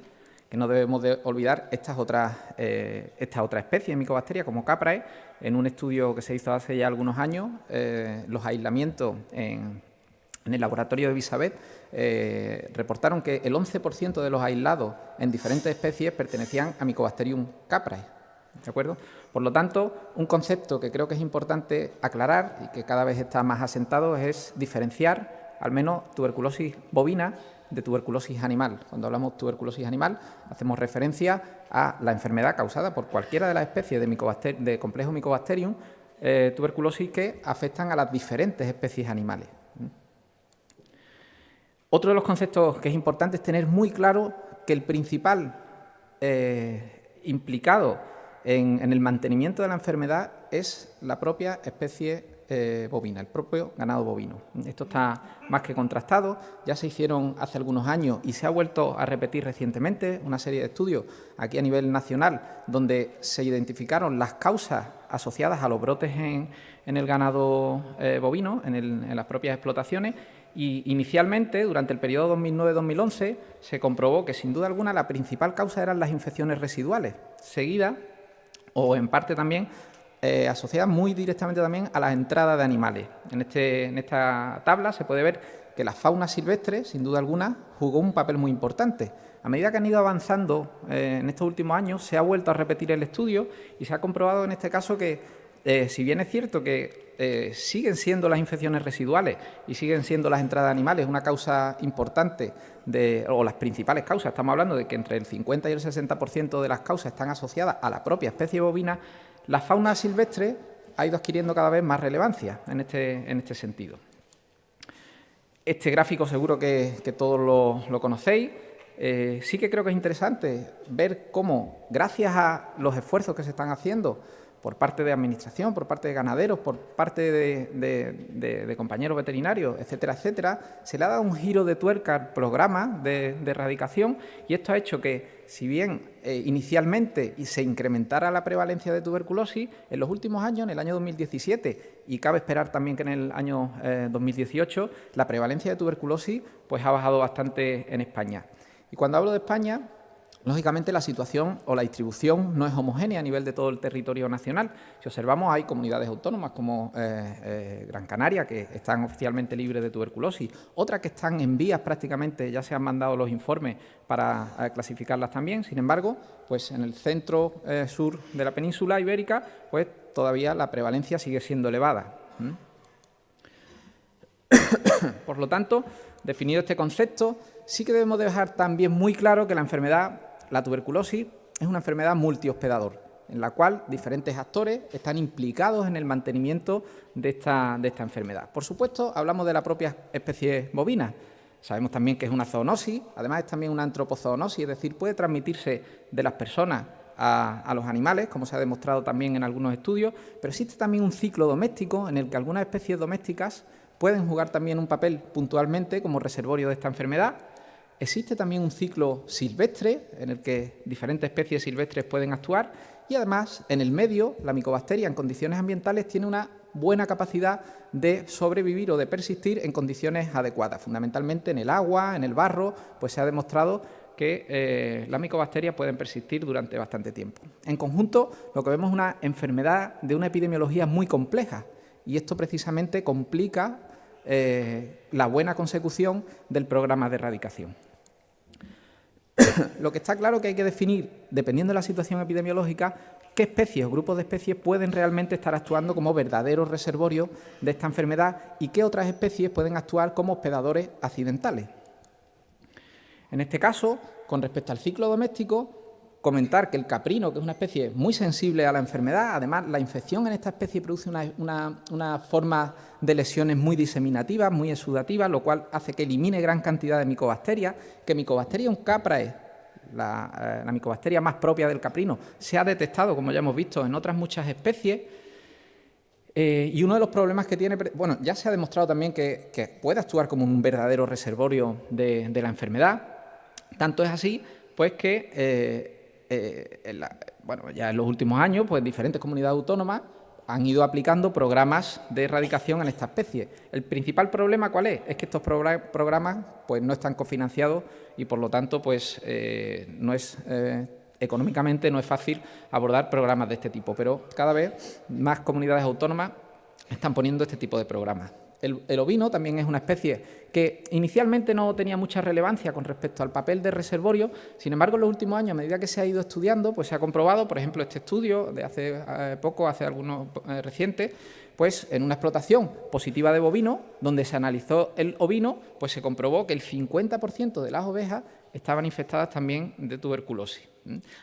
que no debemos de olvidar esta otra especie de micobacteria como caprae. En un estudio que se hizo hace ya algunos años, los aislamientos en el laboratorio de Elisabet reportaron que el 11% de los aislados en diferentes especies pertenecían a Mycobacterium caprae. ¿De acuerdo? Por lo tanto, un concepto que creo que es importante aclarar y que cada vez está más asentado es diferenciar al menos tuberculosis bovina de tuberculosis animal. Cuando hablamos de tuberculosis animal, hacemos referencia a la enfermedad causada por cualquiera de las especies de complejo Mycobacterium tuberculosis que afectan a las diferentes especies animales. Otro de los conceptos que es importante es tener muy claro que el principal implicado en el mantenimiento de la enfermedad es la propia especie bovina, el propio ganado bovino. Esto está más que contrastado, ya se hicieron hace algunos años y se ha vuelto a repetir recientemente una serie de estudios aquí a nivel nacional donde se identificaron las causas asociadas a los brotes en el ganado bovino, en las propias explotaciones, y inicialmente, durante el periodo 2009-2011, se comprobó que sin duda alguna la principal causa eran las infecciones residuales, seguidas o en parte también asociada muy directamente también a las entradas de animales. En esta tabla se puede ver que la fauna silvestre, sin duda alguna, jugó un papel muy importante. A medida que han ido avanzando en estos últimos años, se ha vuelto a repetir el estudio y se ha comprobado en este caso que, si bien es cierto que siguen siendo las infecciones residuales y siguen siendo las entradas de animales una causa importante, o las principales causas, estamos hablando de que entre el 50 y el 60% de las causas están asociadas a la propia especie bovina, la fauna silvestre ha ido adquiriendo cada vez más relevancia en este sentido. Este gráfico seguro que todos lo conocéis. Sí que creo que es interesante ver cómo, gracias a los esfuerzos que se están haciendo por parte de administración, por parte de ganaderos, por parte de compañeros veterinarios, etcétera, etcétera, se le ha dado un giro de tuerca al programa de erradicación y esto ha hecho que, si bien inicialmente se incrementara la prevalencia de tuberculosis, en los últimos años, en el año 2017, y cabe esperar también que en el año 2018, la prevalencia de tuberculosis pues, ha bajado bastante en España. Y cuando hablo de España, lógicamente la situación o la distribución no es homogénea a nivel de todo el territorio nacional. Si observamos, hay comunidades autónomas como Gran Canaria que están oficialmente libres de tuberculosis, otras que están en vías prácticamente, ya se han mandado los informes para clasificarlas también. Sin embargo, pues en el centro sur de la península ibérica, pues todavía la prevalencia sigue siendo elevada. Por lo tanto, definido este concepto, sí que debemos dejar también muy claro que la enfermedad, la tuberculosis, es una enfermedad multihospedador, en la cual diferentes actores están implicados en el mantenimiento de esta enfermedad. Por supuesto, hablamos de la propia especie bovina. Sabemos también que es una zoonosis, además es también una antropozoonosis, es decir, puede transmitirse de las personas a los animales, como se ha demostrado también en algunos estudios, pero existe también un ciclo doméstico en el que algunas especies domésticas pueden jugar también un papel puntualmente como reservorio de esta enfermedad. Existe también un ciclo silvestre en el que diferentes especies silvestres pueden actuar y además en el medio la micobacteria en condiciones ambientales tiene una buena capacidad de sobrevivir o de persistir en condiciones adecuadas. Fundamentalmente en el agua, en el barro, pues se ha demostrado que las micobacterias pueden persistir durante bastante tiempo. En conjunto, lo que vemos es una enfermedad de una epidemiología muy compleja y esto precisamente complica la buena consecución del programa de erradicación. Lo que está claro es que hay que definir, dependiendo de la situación epidemiológica, qué especies o grupos de especies pueden realmente estar actuando como verdaderos reservorios de esta enfermedad y qué otras especies pueden actuar como hospedadores accidentales. En este caso, con respecto al ciclo doméstico, comentar que el caprino, que es una especie muy sensible a la enfermedad, además la infección en esta especie produce una forma de lesiones muy diseminativas, muy exudativas, lo cual hace que elimine gran cantidad de micobacterias, que Mycobacterium caprae, la micobacteria más propia del caprino, se ha detectado, como ya hemos visto, en otras muchas especies. Y uno de los problemas que tiene, bueno, ya se ha demostrado también que puede actuar como un verdadero reservorio de la enfermedad. Tanto es así, pues que bueno, ya en los últimos años, pues diferentes comunidades autónomas han ido aplicando programas de erradicación en esta especie. El principal problema, ¿cuál es? Es que estos programas pues, no están cofinanciados y, por lo tanto, pues, económicamente no es fácil abordar programas de este tipo, pero cada vez más comunidades autónomas están poniendo este tipo de programas. El ovino también es una especie que inicialmente no tenía mucha relevancia con respecto al papel de reservorio, sin embargo, en los últimos años, a medida que se ha ido estudiando, pues se ha comprobado, por ejemplo, este estudio de hace algunos recientes, pues en una explotación positiva de bovino, donde se analizó el ovino, pues se comprobó que el 50% de las ovejas estaban infectadas también de tuberculosis.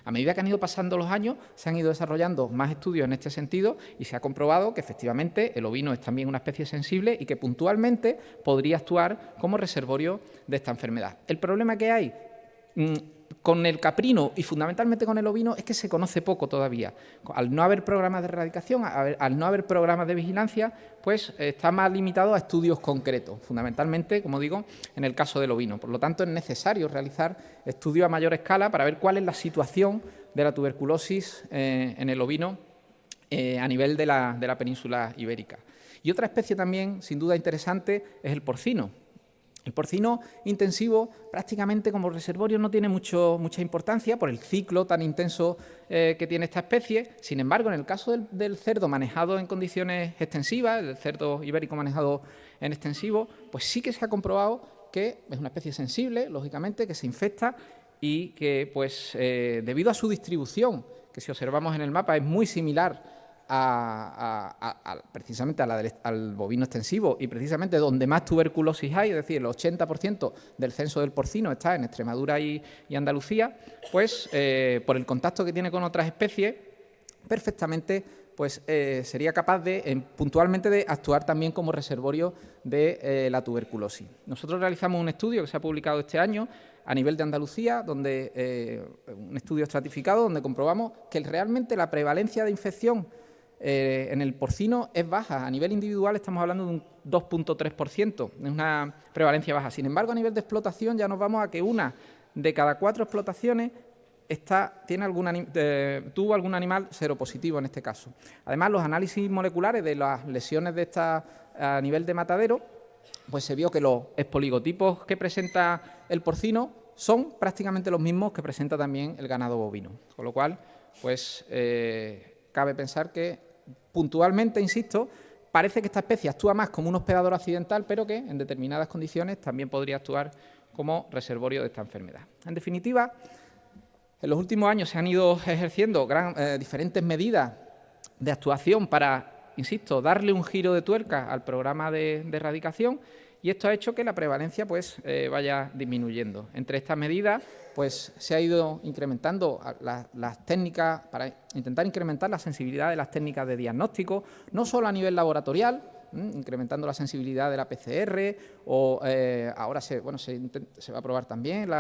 A medida que han ido pasando los años, se han ido desarrollando más estudios en este sentido y se ha comprobado que efectivamente el ovino es también una especie sensible y que puntualmente podría actuar como reservorio de esta enfermedad. El problema que hay con el caprino y fundamentalmente con el ovino es que se conoce poco todavía. Al no haber programas de erradicación, al no haber programas de vigilancia, pues está más limitado a estudios concretos, fundamentalmente, como digo, en el caso del ovino. Por lo tanto, es necesario realizar estudios a mayor escala para ver cuál es la situación de la tuberculosis en el ovino a nivel de la península ibérica. Y otra especie también, sin duda interesante, es el porcino. El porcino intensivo prácticamente como reservorio no tiene mucha importancia por el ciclo tan intenso que tiene esta especie. Sin embargo, en el caso del cerdo manejado en condiciones extensivas, el cerdo ibérico manejado en extensivo, pues sí que se ha comprobado que es una especie sensible, lógicamente, que se infecta y que, pues, debido a su distribución, que si observamos en el mapa es muy similar precisamente al bovino extensivo y precisamente donde más tuberculosis hay, es decir, el 80% del censo del porcino está en Extremadura y Andalucía, pues por el contacto que tiene con otras especies, perfectamente pues sería capaz puntualmente de actuar también como reservorio de la tuberculosis. Nosotros realizamos un estudio que se ha publicado este año a nivel de Andalucía, donde un estudio estratificado donde comprobamos que realmente la prevalencia de infección en el porcino es baja. A nivel individual estamos hablando de un 2,3%, es una prevalencia baja. Sin embargo, a nivel de explotación ya nos vamos a que 1 de cada 4 explotaciones tuvo algún animal seropositivo en este caso. Además, los análisis moleculares de las lesiones de a nivel de matadero, pues se vio que los expoligotipos que presenta el porcino son prácticamente los mismos que presenta también el ganado bovino. Con lo cual, pues cabe pensar que puntualmente, insisto, parece que esta especie actúa más como un hospedador accidental, pero que en determinadas condiciones también podría actuar como reservorio de esta enfermedad. En definitiva, en los últimos años se han ido ejerciendo diferentes medidas de actuación para, insisto, darle un giro de tuerca al programa de erradicación y esto ha hecho que la prevalencia pues, vaya disminuyendo. Entre estas medidas pues, se ha ido incrementando las técnicas para intentar incrementar la sensibilidad de las técnicas de diagnóstico, no solo a nivel laboratorial, incrementando la sensibilidad de la PCR o ahora se va a probar también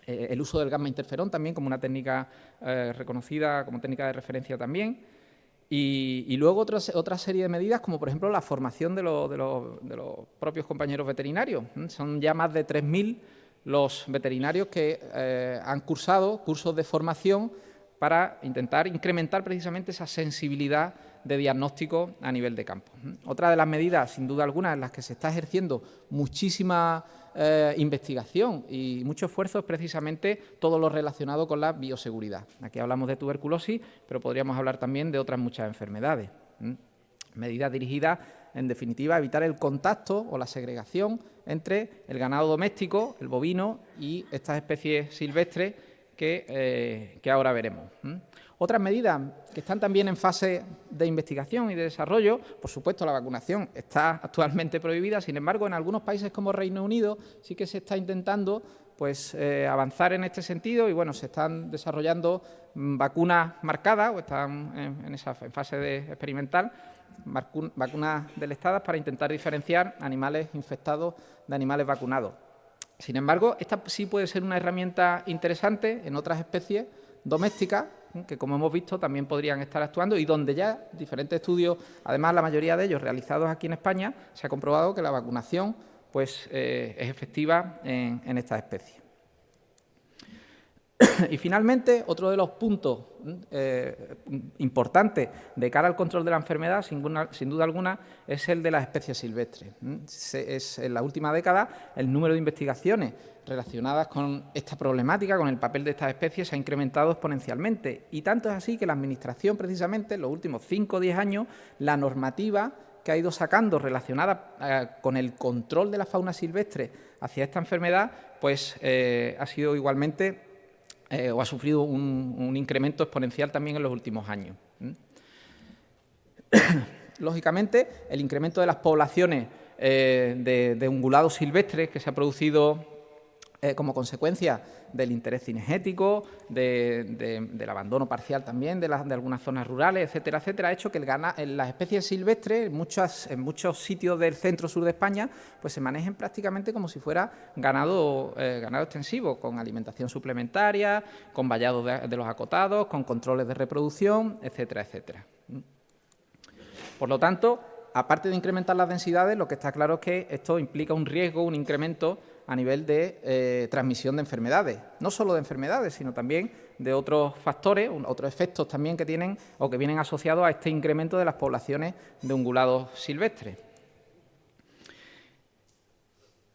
el uso del gamma interferón también como una técnica reconocida como técnica de referencia también. Y luego otra serie de medidas, como por ejemplo la formación de los propios compañeros veterinarios. Son ya más de 3.000 los veterinarios que han cursado cursos de formación para intentar incrementar precisamente esa sensibilidad de diagnóstico a nivel de campo. Otra de las medidas, sin duda alguna, en las que se está ejerciendo muchísima investigación y mucho esfuerzo es precisamente todo lo relacionado con la bioseguridad. Aquí hablamos de tuberculosis, pero podríamos hablar también de otras muchas enfermedades. Medidas dirigidas, en definitiva, a evitar el contacto o la segregación entre el ganado doméstico, el bovino, y estas especies silvestres que ahora veremos. Otras medidas que están también en fase de investigación y de desarrollo, por supuesto, la vacunación está actualmente prohibida, sin embargo, en algunos países como Reino Unido sí que se está intentando pues, avanzar en este sentido y, bueno, se están desarrollando vacunas marcadas o están en fase de experimental, vacunas delestadas para intentar diferenciar animales infectados de animales vacunados. Sin embargo, esta sí puede ser una herramienta interesante en otras especies domésticas que, como hemos visto, también podrían estar actuando y donde ya diferentes estudios, además la mayoría de ellos realizados aquí en España, se ha comprobado que la vacunación pues, es efectiva en estas especies. Y finalmente, otro de los puntos importantes de cara al control de la enfermedad, sin duda alguna, es el de las especies silvestres. En la última década el número de investigaciones relacionadas con esta problemática, con el papel de estas especies, se ha incrementado exponencialmente. Y tanto es así que la Administración, precisamente, en los últimos 5 o 10 años, la normativa que ha ido sacando relacionada con el control de la fauna silvestre hacia esta enfermedad, pues ha sido igualmente o ha sufrido un incremento exponencial también en los últimos años. Lógicamente, el incremento de las poblaciones de ungulados silvestres que se ha producido como consecuencia del interés cinegético, del abandono parcial también de algunas zonas rurales, etcétera, etcétera, ha hecho que las especies silvestres en muchos sitios del centro-sur de España pues se manejen prácticamente como si fuera ganado extensivo, con alimentación suplementaria, con vallados de los acotados, con controles de reproducción, etcétera, etcétera. Por lo tanto, aparte de incrementar las densidades, lo que está claro es que esto implica un riesgo, un incremento a nivel de transmisión de enfermedades, no solo de enfermedades, sino también de otros factores, otros efectos también que tienen o que vienen asociados a este incremento de las poblaciones de ungulados silvestres.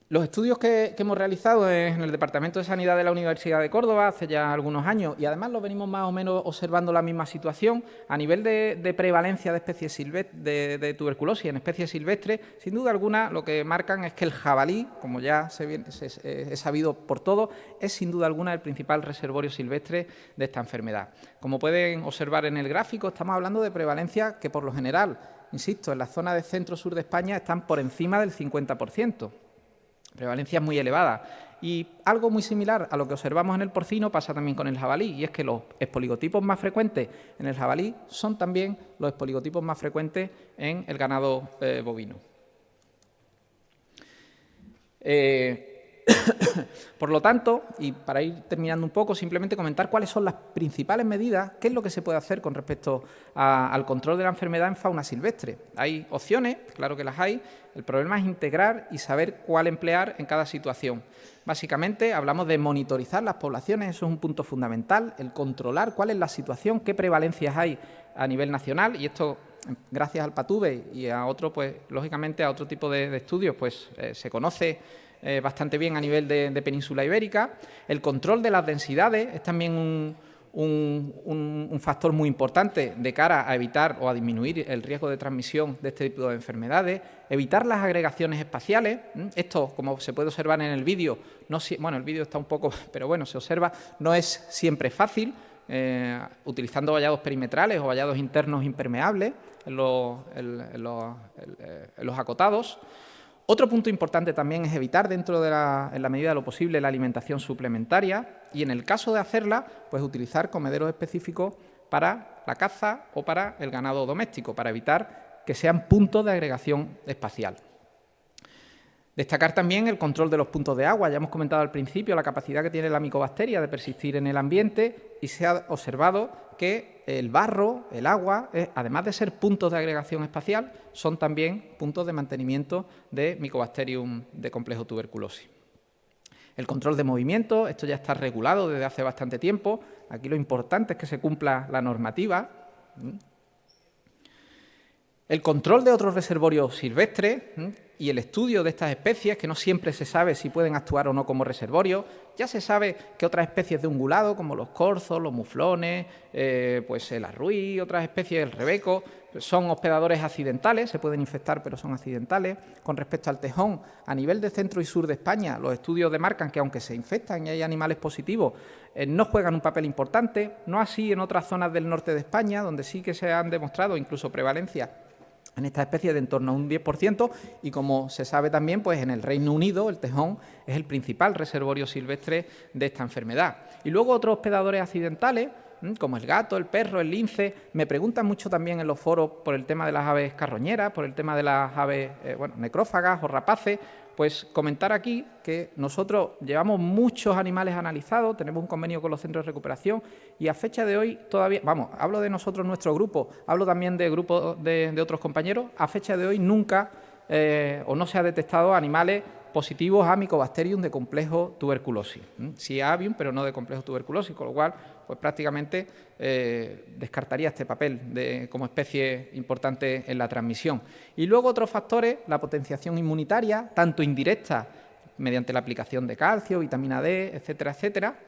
Los estudios que hemos realizado en el Departamento de Sanidad de la Universidad de Córdoba hace ya algunos años, y además lo venimos más o menos observando la misma situación, a nivel de prevalencia de especies silvestres, de tuberculosis en especies silvestres, sin duda alguna lo que marcan es que el jabalí, como ya es sabido por todos, es sin duda alguna el principal reservorio silvestre de esta enfermedad. Como pueden observar en el gráfico, estamos hablando de prevalencia que por lo general, insisto, en la zona de centro-sur de España están por encima del 50%. Prevalencia muy elevada. Y algo muy similar a lo que observamos en el porcino pasa también con el jabalí, y es que los expoligotipos más frecuentes en el jabalí son también los expoligotipos más frecuentes en el ganado bovino. Por lo tanto, y para ir terminando un poco, simplemente comentar cuáles son las principales medidas, qué es lo que se puede hacer con respecto al control de la enfermedad en fauna silvestre. Hay opciones, claro que las hay, el problema es integrar y saber cuál emplear en cada situación. Básicamente hablamos de monitorizar las poblaciones, eso es un punto fundamental, el controlar cuál es la situación, qué prevalencias hay a nivel nacional, y esto gracias al PATUBE y a otro, pues lógicamente a otro tipo de estudios, pues se conoce bastante bien a nivel de península ibérica. El control de las densidades es también un factor muy importante de cara a evitar o a disminuir el riesgo de transmisión de este tipo de enfermedades. Evitar las agregaciones espaciales. Esto, como se puede observar en el vídeo, el vídeo está un poco, pero bueno, se observa, no es siempre fácil, utilizando vallados perimetrales o vallados internos impermeables en los acotados. Otro punto importante también es evitar, en la medida de lo posible, la alimentación suplementaria y, en el caso de hacerla, pues utilizar comederos específicos para la caza o para el ganado doméstico, para evitar que sean puntos de agregación espacial. Destacar también el control de los puntos de agua. Ya hemos comentado al principio la capacidad que tiene la micobacteria de persistir en el ambiente y se ha observado que el barro, el agua, además de ser puntos de agregación espacial, son también puntos de mantenimiento de Mycobacterium de complejo tuberculosis. El control de movimiento, esto ya está regulado desde hace bastante tiempo. Aquí lo importante es que se cumpla la normativa. El control de otros reservorios silvestres, y el estudio de estas especies, que no siempre se sabe si pueden actuar o no como reservorios. Ya se sabe que otras especies de ungulado, como los corzos, los muflones, pues el arruí, otras especies, el rebeco, son hospedadores accidentales, se pueden infectar pero son accidentales. Con respecto al tejón, a nivel de centro y sur de España, los estudios demarcan que aunque se infectan y hay animales positivos, no juegan un papel importante, no así en otras zonas del norte de España, donde sí que se han demostrado incluso prevalencia en esta especie de en torno a un 10%, y como se sabe también, pues en el Reino Unido el tejón es el principal reservorio silvestre de esta enfermedad. Y luego otros hospedadores accidentales, como el gato, el perro, el lince. Me preguntan mucho también en los foros por el tema de las aves carroñeras, por el tema de las aves necrófagas o rapaces. Pues comentar aquí que nosotros llevamos muchos animales analizados, tenemos un convenio con los centros de recuperación y a fecha de hoy todavía, hablo de nosotros, nuestro grupo, hablo también de grupos de otros compañeros, a fecha de hoy nunca o no se ha detectado animales positivos a Mycobacterium de complejo tuberculosis. Sí a avium, pero no de complejo tuberculosis, con lo cual pues prácticamente descartaría este papel como especie importante en la transmisión. Y luego otros factores, la potenciación inmunitaria, tanto indirecta, mediante la aplicación de calcio, vitamina D, etcétera, etcétera.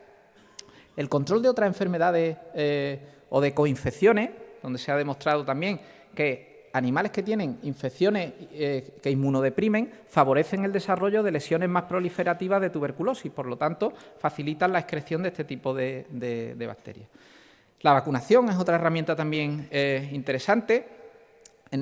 El control de otras enfermedades o de coinfecciones, donde se ha demostrado también que animales que tienen infecciones que inmunodeprimen favorecen el desarrollo de lesiones más proliferativas de tuberculosis, por lo tanto, facilitan la excreción de este tipo de bacterias. La vacunación es otra herramienta también interesante,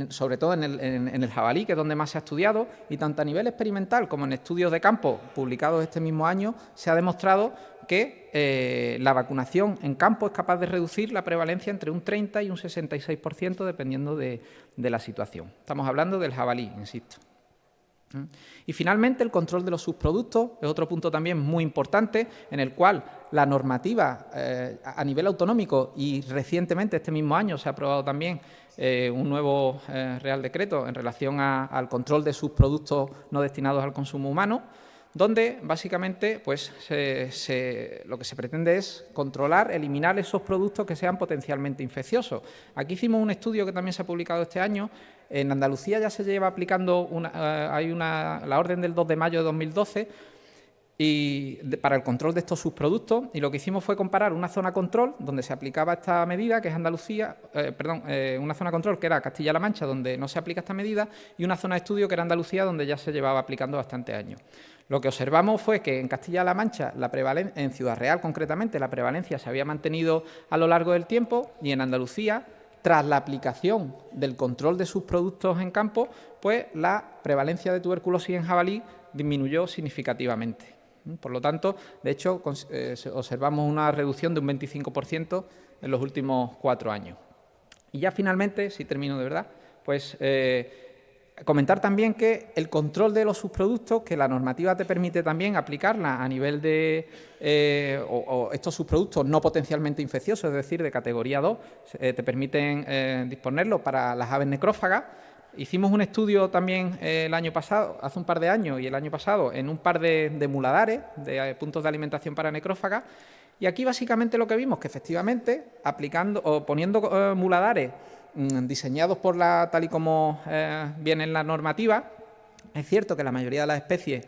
sobre todo en el jabalí, que es donde más se ha estudiado, y tanto a nivel experimental como en estudios de campo publicados este mismo año, se ha demostrado que la vacunación en campo es capaz de reducir la prevalencia entre un 30 y un 66%, dependiendo de la situación. Estamos hablando del jabalí, insisto. Y finalmente, el control de los subproductos es otro punto también muy importante, en el cual la normativa a nivel autonómico, y recientemente, este mismo año, se ha aprobado también un nuevo Real Decreto en relación al control de subproductos no destinados al consumo humano, donde básicamente pues, lo que se pretende es controlar, eliminar esos productos que sean potencialmente infecciosos. Aquí hicimos un estudio que también se ha publicado este año. En Andalucía ya se lleva aplicando la orden del 2 de mayo de 2012 para el control de estos subproductos, y lo que hicimos fue comparar una zona control donde se aplicaba esta medida, que es Andalucía, una zona control que era Castilla-La Mancha, donde no se aplica esta medida, y una zona de estudio que era Andalucía, donde ya se llevaba aplicando bastantes años. Lo que observamos fue que en Castilla-La Mancha, en Ciudad Real concretamente, la prevalencia se había mantenido a lo largo del tiempo, y en Andalucía, tras la aplicación del control de sus productos en campo, pues la prevalencia de tuberculosis en jabalí disminuyó significativamente. Por lo tanto, de hecho, observamos una reducción de un 25% en los últimos 4 años. Y ya finalmente, si termino de verdad, pues comentar también que el control de los subproductos, que la normativa te permite también aplicarla a nivel de estos subproductos no potencialmente infecciosos, es decir, de categoría 2, te permiten disponerlos para las aves necrófagas. Hicimos un estudio también el año pasado, hace un par de años, y el año pasado, en un par de muladares, de puntos de alimentación para necrófagas, y aquí básicamente lo que vimos que efectivamente poniendo muladares diseñados tal y como viene en la normativa, es cierto que la mayoría de las especies,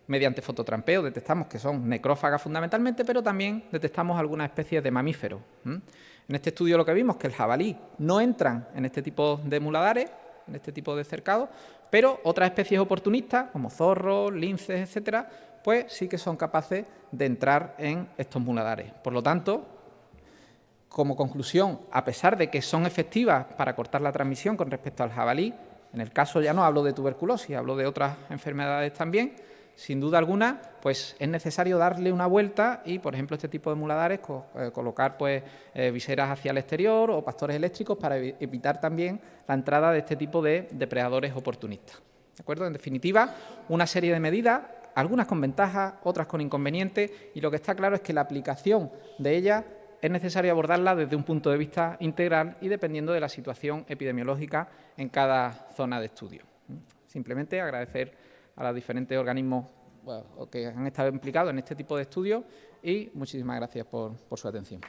mediante fototrampeo, detectamos que son necrófagas fundamentalmente, pero también detectamos algunas especies de mamíferos. En este estudio lo que vimos es que el jabalí no entran en este tipo de muladares, en este tipo de cercados, pero otras especies oportunistas, como zorros, linces, etcétera, pues sí que son capaces de entrar en estos muladares. Por lo tanto, como conclusión, a pesar de que son efectivas para cortar la transmisión con respecto al jabalí, en el caso ya no hablo de tuberculosis, hablo de otras enfermedades también, sin duda alguna, pues es necesario darle una vuelta y, por ejemplo, este tipo de muladares, colocar pues viseras hacia el exterior o pastores eléctricos para evitar también la entrada de este tipo de depredadores oportunistas. ¿De acuerdo? En definitiva, una serie de medidas, algunas con ventajas, otras con inconvenientes, y lo que está claro es que la aplicación de ellas es necesario abordarla desde un punto de vista integral y dependiendo de la situación epidemiológica en cada zona de estudio. Simplemente agradecer a los diferentes organismos que han estado implicados en este tipo de estudios y muchísimas gracias por su atención.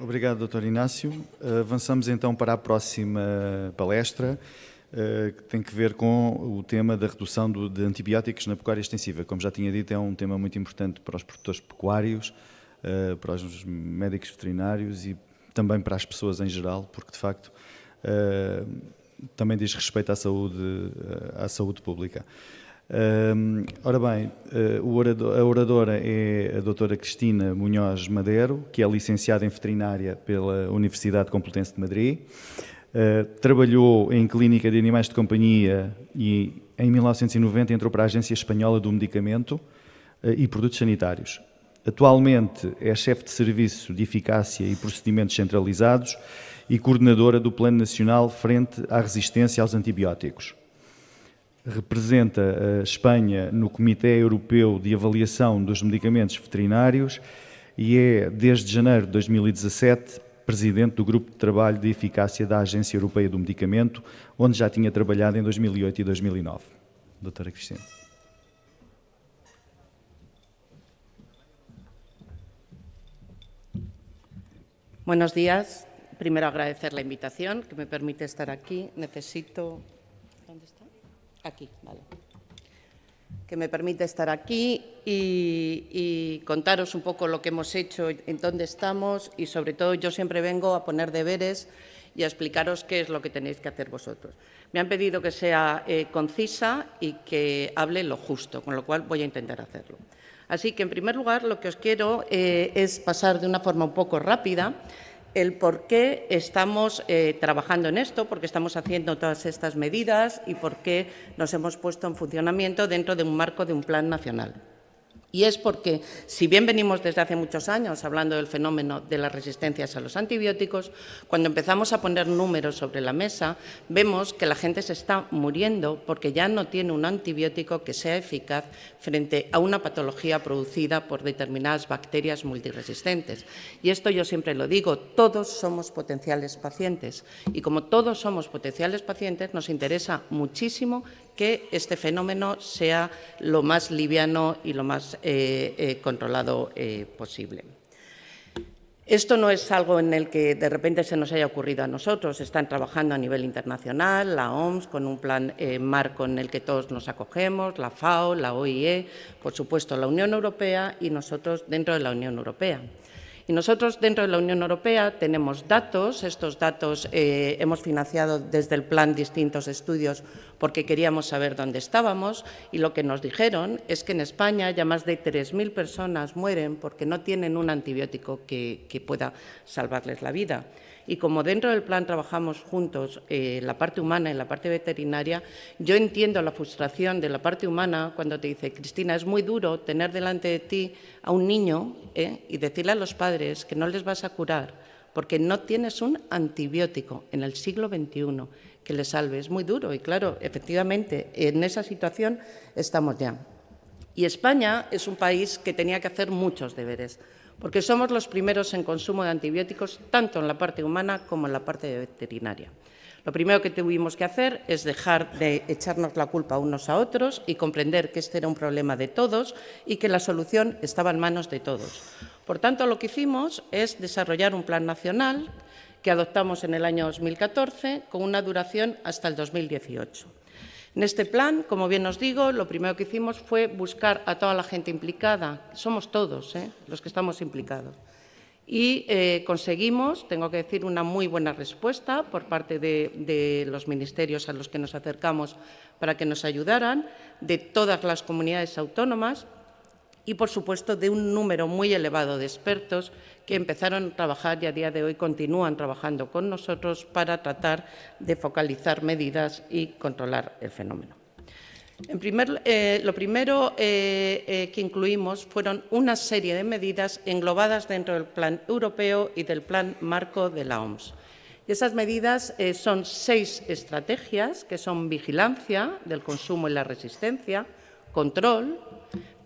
Obrigado, Dr. Inácio. Avançamos então para a próxima palestra, que tem que ver com o tema da redução de antibióticos na pecuária extensiva. Como já tinha dito, é um tema muito importante para os produtores pecuários, para os médicos veterinários e também para as pessoas em geral, porque de facto também diz respeito à saúde pública. Ora bem, a oradora é a doutora Cristina Munhoz Madero, que é licenciada em veterinária pela Universidade Complutense de Madrid. Trabalhou em clínica de animais de companhia e em 1990 entrou para a Agência Espanhola do Medicamento e Produtos Sanitários. Atualmente é chefe de Serviço de Eficácia e Procedimentos Centralizados e coordenadora do Plano Nacional frente à resistência aos antibióticos. Representa a Espanha no Comitê Europeu de Avaliação dos Medicamentos Veterinários e é, desde janeiro de 2017, presidente do Grupo de Trabalho de Eficácia da Agência Europeia do Medicamento, onde já tinha trabalhado em 2008 e 2009. Doutora Cristina. Buenos días. Primero agradecer la invitación que me permite estar aquí. Necesito... ¿Dónde está? Aquí, vale. Que me permite estar aquí y contaros un poco lo que hemos hecho, en dónde estamos y, sobre todo, yo siempre vengo a poner deberes y a explicaros qué es lo que tenéis que hacer vosotros. Me han pedido que sea concisa y que hable lo justo, con lo cual voy a intentar hacerlo. Así que, en primer lugar, lo que os quiero es pasar de una forma un poco rápida el por qué estamos trabajando en esto, por qué estamos haciendo todas estas medidas y por qué nos hemos puesto en funcionamiento dentro de un marco de un plan nacional. Y es porque, si bien venimos desde hace muchos años hablando del fenómeno de las resistencias a los antibióticos, cuando empezamos a poner números sobre la mesa, vemos que la gente se está muriendo porque ya no tiene un antibiótico que sea eficaz frente a una patología producida por determinadas bacterias multiresistentes. Y esto yo siempre lo digo, todos somos potenciales pacientes. Y como todos somos potenciales pacientes, nos interesa muchísimo que este fenómeno sea lo más liviano y lo más controlado posible. Esto no es algo en el que de repente se nos haya ocurrido a nosotros. Están trabajando a nivel internacional, la OMS, con un plan marco en el que todos nos acogemos, la FAO, la OIE, por supuesto la Unión Europea y nosotros dentro de la Unión Europea. Y nosotros dentro de la Unión Europea tenemos datos, estos datos hemos financiado desde el plan distintos estudios porque queríamos saber dónde estábamos y lo que nos dijeron es que en España ya más de 3.000 personas mueren porque no tienen un antibiótico que pueda salvarles la vida. Y como dentro del plan trabajamos juntos la parte humana y la parte veterinaria, yo entiendo la frustración de la parte humana cuando te dice, Cristina, es muy duro tener delante de ti a un niño y decirle a los padres que no les vas a curar porque no tienes un antibiótico en el siglo XXI que les salve. Es muy duro y, claro, efectivamente, en esa situación estamos ya. Y España es un país que tenía que hacer muchos deberes, porque somos los primeros en consumo de antibióticos, tanto en la parte humana como en la parte veterinaria. Lo primero que tuvimos que hacer es dejar de echarnos la culpa unos a otros y comprender que este era un problema de todos y que la solución estaba en manos de todos. Por tanto, lo que hicimos es desarrollar un plan nacional que adoptamos en el año 2014 con una duración hasta el 2018. En este plan, como bien os digo, lo primero que hicimos fue buscar a toda la gente implicada, somos todos los que estamos implicados, y conseguimos, tengo que decir, una muy buena respuesta por parte de los ministerios a los que nos acercamos para que nos ayudaran, de todas las comunidades autónomas y, por supuesto, de un número muy elevado de expertos que empezaron a trabajar y a día de hoy continúan trabajando con nosotros para tratar de focalizar medidas y controlar el fenómeno. Lo primero que incluimos fueron una serie de medidas englobadas dentro del Plan Europeo y del Plan Marco de la OMS. Y esas medidas son 6 estrategias, que son vigilancia del consumo y la resistencia, control,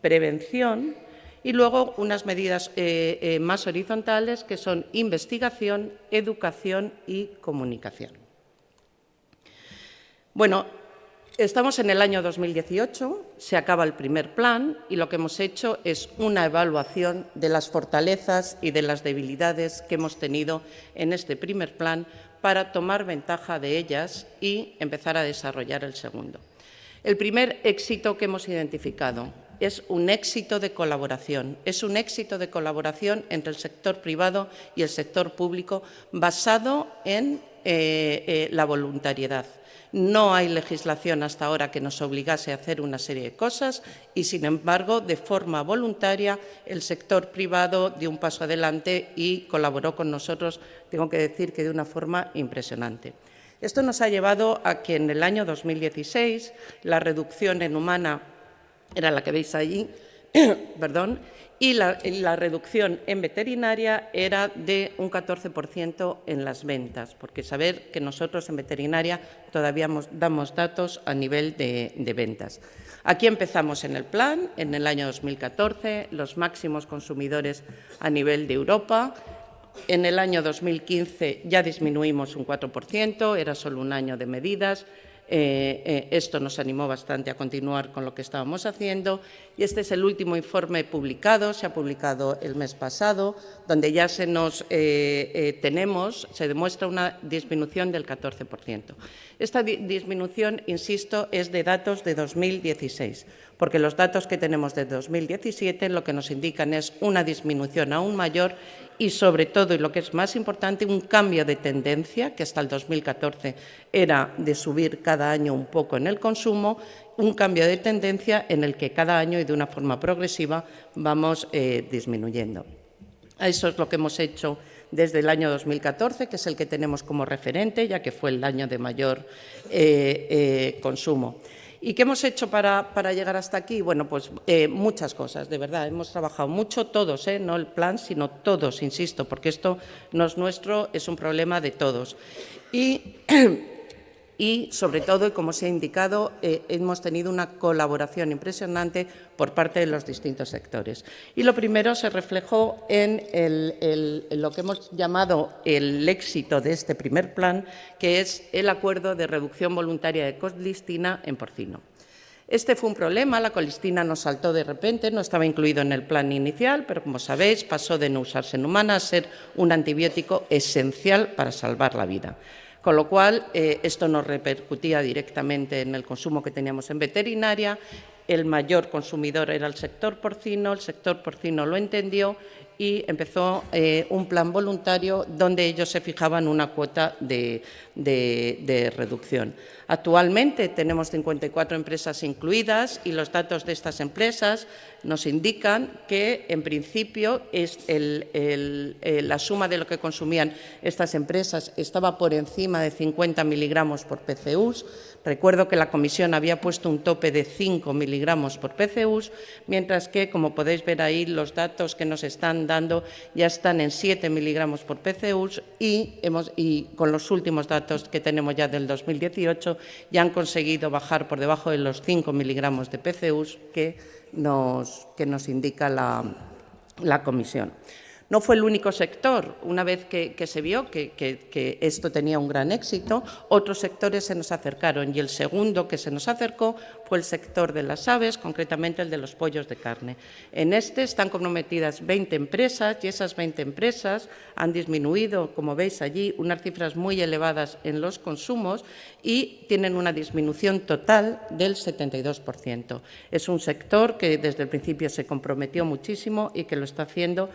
prevención y luego unas medidas más horizontales que son investigación, educación y comunicación. Bueno, Estamos en el año 2018, se acaba el primer plan y lo que hemos hecho es una evaluación de las fortalezas y de las debilidades que hemos tenido en este primer plan para tomar ventaja de ellas y empezar a desarrollar el segundo. El primer éxito que hemos identificado es un éxito de colaboración. Es un éxito de colaboración entre el sector privado y el sector público basado en la voluntariedad. No hay legislación hasta ahora que nos obligase a hacer una serie de cosas y, sin embargo, de forma voluntaria, el sector privado dio un paso adelante y colaboró con nosotros, tengo que decir que de una forma impresionante. Esto nos ha llevado a que en el año 2016 la reducción en humana era la que veis allí, perdón, y la reducción en veterinaria era de un 14% en las ventas, porque saber que nosotros en veterinaria todavía damos datos a nivel de ventas. Aquí empezamos en el plan, en el año 2014, los máximos consumidores a nivel de Europa. En el año 2015 ya disminuimos un 4%, era solo un año de medidas. Esto nos animó bastante a continuar con lo que estábamos haciendo y este es el último informe publicado, se ha publicado el mes pasado, donde ya se demuestra una disminución del 14%. Esta disminución, insisto, es de datos de 2016, porque los datos que tenemos de 2017 lo que nos indican es una disminución aún mayor y, sobre todo, y lo que es más importante, un cambio de tendencia, que hasta el 2014 era de subir cada año un poco en el consumo, un cambio de tendencia en el que cada año y de una forma progresiva vamos disminuyendo. Eso es lo que hemos hecho desde el año 2014, que es el que tenemos como referente, ya que fue el año de mayor consumo. ¿Y qué hemos hecho para llegar hasta aquí? Bueno, pues muchas cosas, de verdad. Hemos trabajado mucho, todos, no el plan, sino todos, insisto, porque esto no es nuestro, es un problema de todos. Y, sobre todo, y como se ha indicado, hemos tenido una colaboración impresionante por parte de los distintos sectores. Y lo primero se reflejó en lo que hemos llamado el éxito de este primer plan, que es el acuerdo de reducción voluntaria de colistina en porcino. Este fue un problema, la colistina nos saltó de repente, no estaba incluido en el plan inicial, pero como sabéis pasó de no usarse en humana a ser un antibiótico esencial para salvar la vida. Con lo cual, esto nos repercutía directamente en el consumo que teníamos en veterinaria. El mayor consumidor era el sector porcino lo entendió y empezó un plan voluntario donde ellos se fijaban una cuota de reducción. Actualmente tenemos 54 empresas incluidas y los datos de estas empresas nos indican que, en principio, la suma de lo que consumían estas empresas estaba por encima de 50 miligramos por PCUs. Recuerdo que la Comisión había puesto un tope de 5 miligramos por PCUs, mientras que, como podéis ver ahí, los datos que nos están dando ya están en 7 miligramos por PCUs y con los últimos datos que tenemos ya del 2018 ya han conseguido bajar por debajo de los 5 miligramos de PCUs que nos indica la Comisión. No fue el único sector. Una vez que se vio que esto tenía un gran éxito, otros sectores se nos acercaron y el segundo que se nos acercó fue el sector de las aves, concretamente el de los pollos de carne. En este están comprometidas 20 empresas y esas 20 empresas han disminuido, como veis allí, unas cifras muy elevadas en los consumos y tienen una disminución total del 72%. Es un sector que desde el principio se comprometió muchísimo y que lo está haciendo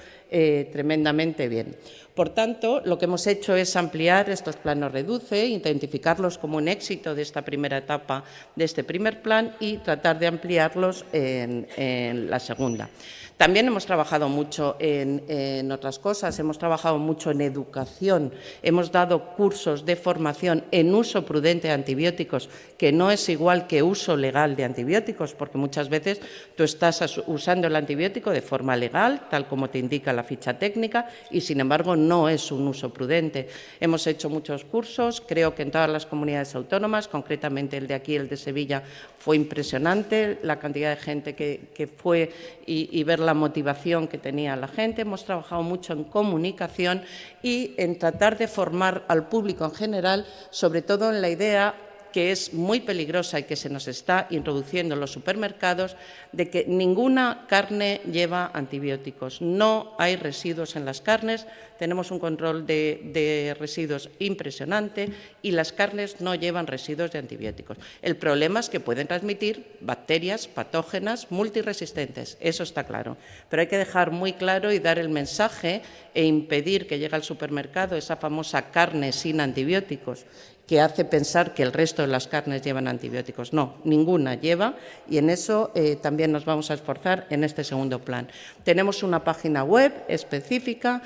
tremendamente bien. Por tanto, lo que hemos hecho es ampliar estos planos Reduce, identificarlos como un éxito de esta primera etapa de este primer plan y tratar de ampliarlos en la segunda. También hemos trabajado mucho en otras cosas, hemos trabajado mucho en educación, hemos dado cursos de formación en uso prudente de antibióticos, que no es igual que uso legal de antibióticos, porque muchas veces tú estás usando el antibiótico de forma legal, tal como te indica la ficha técnica, y sin embargo no es un uso prudente. Hemos hecho muchos cursos, creo que en todas las comunidades autónomas, concretamente el de aquí, el de Sevilla, fue impresionante la cantidad de gente que fue y ver la motivación que tenía la gente. Hemos trabajado mucho en comunicación y en tratar de formar al público en general, sobre todo en la idea que es muy peligrosa y que se nos está introduciendo en los supermercados, de que ninguna carne lleva antibióticos. No hay residuos en las carnes, tenemos un control de residuos impresionante y las carnes no llevan residuos de antibióticos. El problema es que pueden transmitir bacterias patógenas multiresistentes, eso está claro. Pero hay que dejar muy claro y dar el mensaje e impedir que llegue al supermercado esa famosa carne sin antibióticos, que hace pensar que el resto de las carnes llevan antibióticos. No, ninguna lleva, y en eso también nos vamos a esforzar en este segundo plan. Tenemos una página web específica,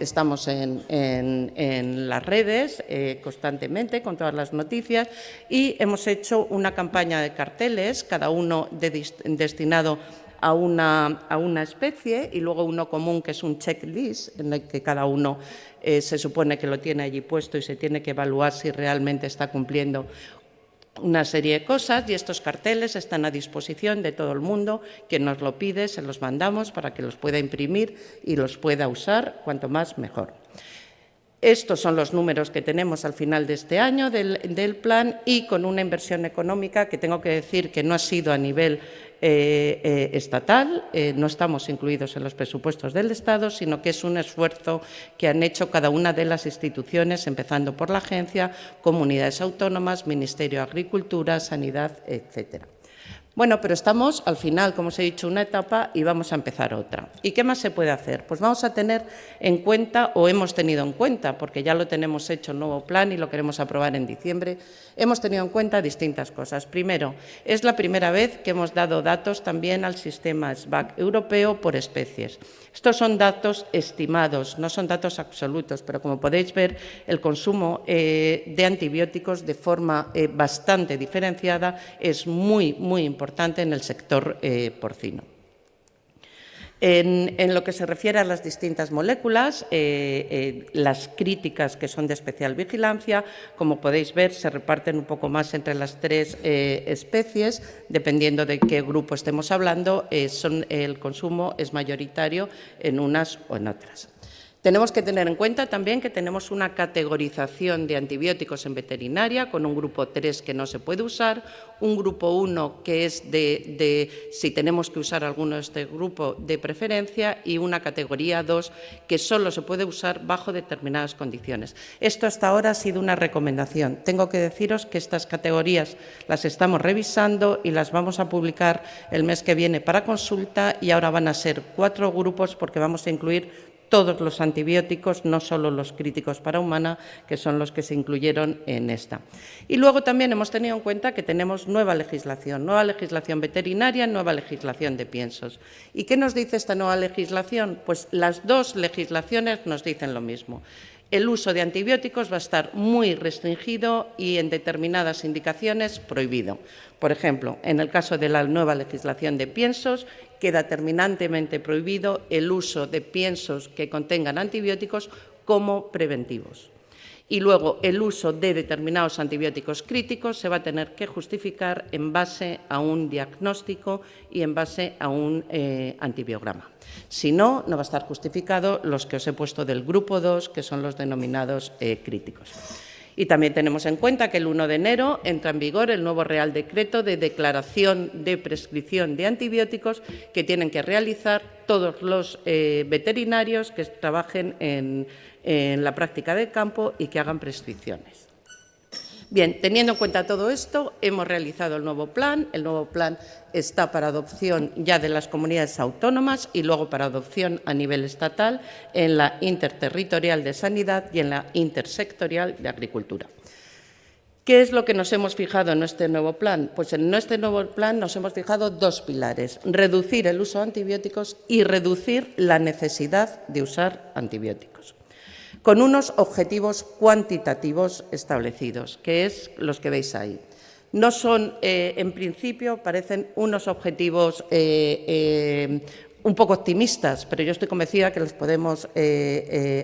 estamos en las redes constantemente con todas las noticias, y hemos hecho una campaña de carteles, cada uno destinado a una especie, y luego uno común, que es un checklist en el que cada uno se supone que lo tiene allí puesto y se tiene que evaluar si realmente está cumpliendo una serie de cosas, y estos carteles están a disposición de todo el mundo. Quien nos lo pide, se los mandamos para que los pueda imprimir y los pueda usar, cuanto más mejor. Estos son los números que tenemos al final de este año del plan, y con una inversión económica que tengo que decir que no ha sido a nivel estatal, no estamos incluidos en los presupuestos del Estado, sino que es un esfuerzo que han hecho cada una de las instituciones, empezando por la agencia, comunidades autónomas, Ministerio de Agricultura, Sanidad, etcétera. Bueno, pero estamos al final, como os he dicho, una etapa y vamos a empezar otra. ¿Y qué más se puede hacer? Pues vamos a tener en cuenta, o hemos tenido en cuenta, porque ya lo tenemos hecho el nuevo plan y lo queremos aprobar en diciembre, hemos tenido en cuenta distintas cosas. Primero, es la primera vez que hemos dado datos también al sistema SBAC europeo por especies. Estos son datos estimados, no son datos absolutos, pero como podéis ver, el consumo de antibióticos de forma bastante diferenciada es muy, muy importante en el sector porcino. En lo que se refiere a las distintas moléculas, las críticas, que son de especial vigilancia, como podéis ver, se reparten un poco más entre las tres especies, dependiendo de qué grupo estemos hablando, el consumo es mayoritario en unas o en otras. Tenemos que tener en cuenta también que tenemos una categorización de antibióticos en veterinaria, con un grupo 3 que no se puede usar, un grupo 1 que es de si tenemos que usar alguno de este grupo de preferencia, y una categoría 2 que solo se puede usar bajo determinadas condiciones. Esto hasta ahora ha sido una recomendación. Tengo que deciros que estas categorías las estamos revisando y las vamos a publicar el mes que viene para consulta, y ahora van a ser 4 grupos porque vamos a incluir todos los antibióticos, no solo los críticos para humana, que son los que se incluyeron en esta. Y luego también hemos tenido en cuenta que tenemos nueva legislación veterinaria, nueva legislación de piensos. ¿Y qué nos dice esta nueva legislación? Pues las dos legislaciones nos dicen lo mismo. El uso de antibióticos va a estar muy restringido y en determinadas indicaciones prohibido. Por ejemplo, en el caso de la nueva legislación de piensos, queda terminantemente prohibido el uso de piensos que contengan antibióticos como preventivos. Y luego el uso de determinados antibióticos críticos se va a tener que justificar en base a un diagnóstico y en base a un antibiograma. Si no, no va a estar justificado los que os he puesto del grupo 2, que son los denominados críticos. Y también tenemos en cuenta que el 1 de enero entra en vigor el nuevo Real Decreto de declaración de prescripción de antibióticos que tienen que realizar todos los veterinarios que trabajen en la práctica de campo y que hagan prescripciones. Bien, teniendo en cuenta todo esto, hemos realizado el nuevo plan. El nuevo plan está para adopción ya de las comunidades autónomas y luego para adopción a nivel estatal en la interterritorial de sanidad y en la intersectorial de agricultura. ¿Qué es lo que nos hemos fijado en este nuevo plan? Pues en este nuevo plan nos hemos fijado 2 pilares: reducir el uso de antibióticos y reducir la necesidad de usar antibióticos, con unos objetivos cuantitativos establecidos, que es los que veis ahí. No son, en principio, parecen unos objetivos un poco optimistas, pero yo estoy convencida que los podemos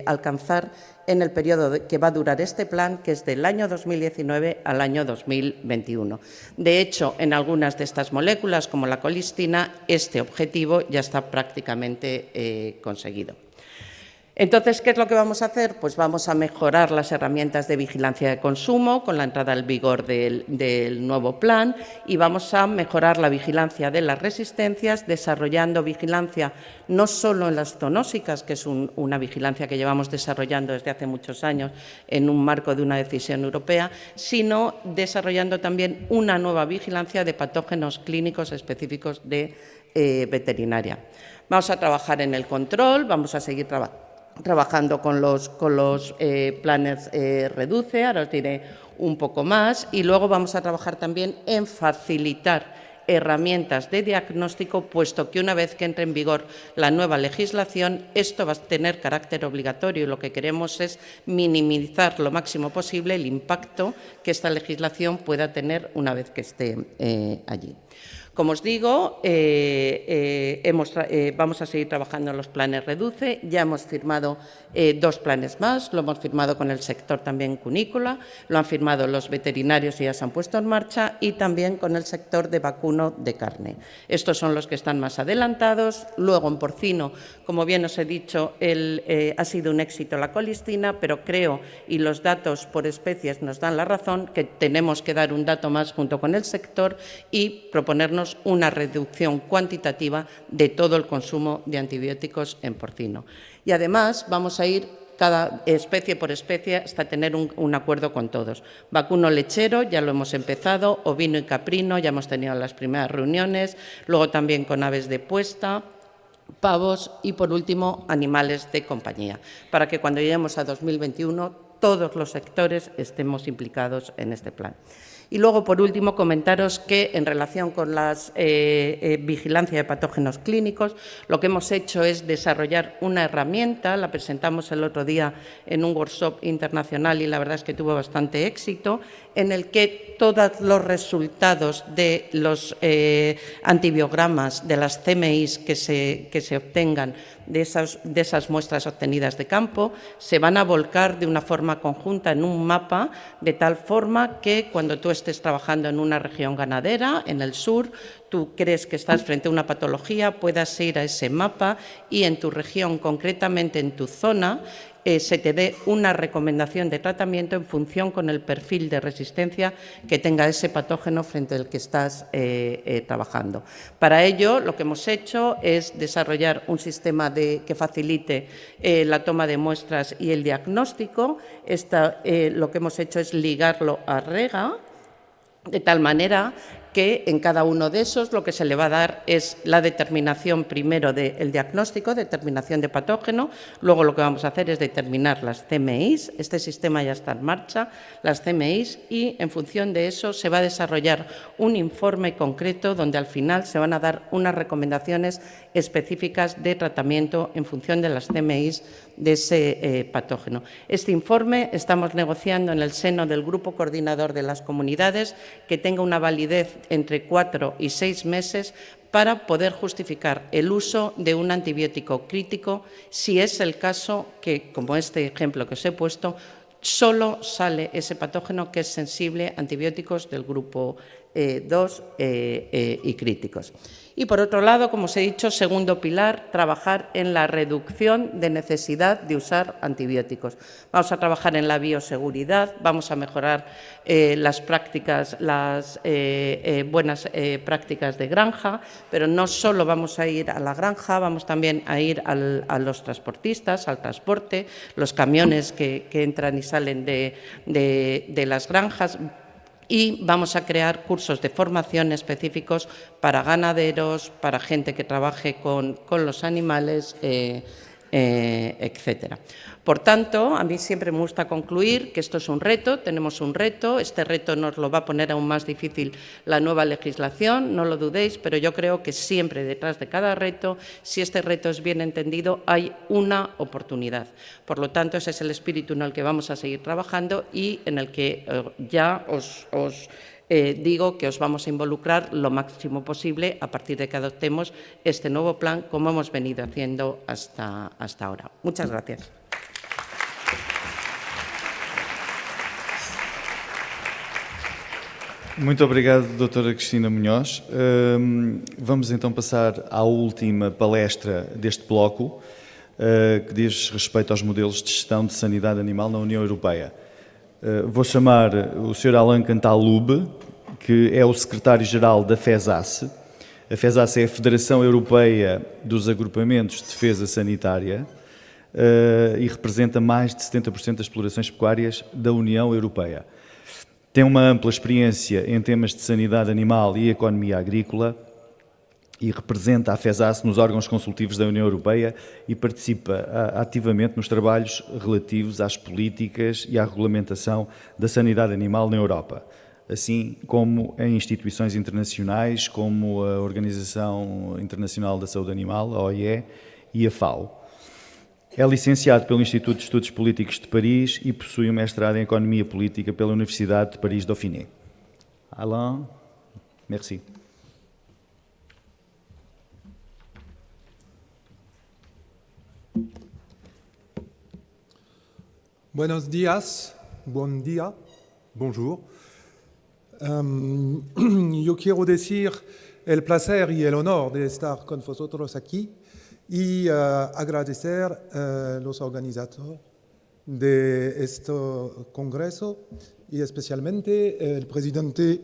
alcanzar en el periodo que va a durar este plan, que es del año 2019 al año 2021. De hecho, en algunas de estas moléculas, como la colistina, este objetivo ya está prácticamente conseguido. Entonces, ¿qué es lo que vamos a hacer? Pues vamos a mejorar las herramientas de vigilancia de consumo con la entrada al vigor del nuevo plan y vamos a mejorar la vigilancia de las resistencias, desarrollando vigilancia no solo en las zoonósicas, que es una vigilancia que llevamos desarrollando desde hace muchos años en un marco de una decisión europea, sino desarrollando también una nueva vigilancia de patógenos clínicos específicos de veterinaria. Vamos a trabajar en el control, vamos a seguir trabajando con los planes REDUCE, ahora os diré un poco más, y luego vamos a trabajar también en facilitar herramientas de diagnóstico, puesto que una vez que entre en vigor la nueva legislación, esto va a tener carácter obligatorio y lo que queremos es minimizar lo máximo posible el impacto que esta legislación pueda tener una vez que esté allí. Como os digo, vamos a seguir trabajando en los planes REDUCE. Ya hemos firmado 2 planes más, lo hemos firmado con el sector también cunícola, lo han firmado los veterinarios y ya se han puesto en marcha, y también con el sector de vacuno de carne. Estos son los que están más adelantados. Luego, en porcino, como bien os he dicho, ha sido un éxito la colistina, pero creo, y los datos por especies nos dan la razón, que tenemos que dar un dato más junto con el sector y proponernos una reducción cuantitativa de todo el consumo de antibióticos en porcino. Y además vamos a ir cada especie por especie hasta tener un acuerdo con todos. Vacuno lechero, ya lo hemos empezado, ovino y caprino, ya hemos tenido las primeras reuniones, luego también con aves de puesta, pavos y, por último, animales de compañía, para que cuando lleguemos a 2021 todos los sectores estemos implicados en este plan. Y luego, por último, comentaros que en relación con la vigilancia de patógenos clínicos, lo que hemos hecho es desarrollar una herramienta, la presentamos el otro día en un workshop internacional y la verdad es que tuvo bastante éxito, en el que todos los resultados de los antibiogramas, de las CMIs que se obtengan de esas muestras obtenidas de campo, se van a volcar de una forma conjunta en un mapa, de tal forma que cuando tú estés trabajando en una región ganadera, en el sur, tú crees que estás frente a una patología, puedas ir a ese mapa y en tu región, concretamente en tu zona, se te dé una recomendación de tratamiento en función con el perfil de resistencia que tenga ese patógeno frente al que estás trabajando. Para ello, lo que hemos hecho es desarrollar un sistema que facilite la toma de muestras y el diagnóstico. Lo que hemos hecho es ligarlo a REGA, de tal manera que en cada uno de esos lo que se le va a dar es la determinación primero del diagnóstico, determinación de patógeno, luego lo que vamos a hacer es determinar las CMIs, este sistema ya está en marcha, las CMIs, y en función de eso se va a desarrollar un informe concreto donde al final se van a dar unas recomendaciones específicas de tratamiento en función de las CMIs de ese patógeno. Este informe estamos negociando en el seno del Grupo Coordinador de las Comunidades que tenga una validez entre 4 y 6 meses para poder justificar el uso de un antibiótico crítico si es el caso que, como este ejemplo que os he puesto, solo sale ese patógeno que es sensible a antibióticos del grupo 2 y críticos. Y, por otro lado, como os he dicho, segundo pilar, trabajar en la reducción de necesidad de usar antibióticos. Vamos a trabajar en la bioseguridad, vamos a mejorar las prácticas, las buenas prácticas de granja, pero no solo vamos a ir a la granja, vamos también a ir a los transportistas, al transporte, los camiones que entran y salen de las granjas. Y vamos a crear cursos de formación específicos para ganaderos, para gente que trabaje con los animales, etcétera. Por tanto, a mí siempre me gusta concluir que esto es un reto, tenemos un reto, este reto nos lo va a poner aún más difícil la nueva legislación, no lo dudéis, pero yo creo que siempre detrás de cada reto, si este reto es bien entendido, hay una oportunidad. Por lo tanto, ese es el espíritu en el que vamos a seguir trabajando y en el que ya os digo que os vamos a involucrar lo máximo posible a partir de que adoptemos este nuevo plan, como hemos venido haciendo hasta ahora. Muchas gracias. Muito obrigado, doutora Cristina Munhoz. Vamos então passar à última palestra deste bloco. que diz respeito aos modelos de gestão de sanidade animal na União Europeia. Vou chamar o Sr. Alain Cantalube, que é o secretário-geral da FESASE. A FESASE é a Federação Europeia dos Agrupamentos de Defesa Sanitária e representa mais de 70% das explorações pecuárias da União Europeia. Tem uma ampla experiência em temas de sanidade animal e economia agrícola e representa a FESASE nos órgãos consultivos da União Europeia e participa ativamente nos trabalhos relativos às políticas e à regulamentação da sanidade animal na Europa, assim como em instituições internacionais como a Organização Internacional da Saúde Animal, a OIE, e a FAO. É licenciado pelo Instituto de Estudos Políticos de Paris e possui um mestrado em Economia Política pela Universidade de Paris-Dauphiné. Alain, merci. Buenos días, buen día, bonjour. Yo quiero decir el placer y el honor de estar con vosotros aquí y agradecer a los organizadores de este congreso y especialmente el presidente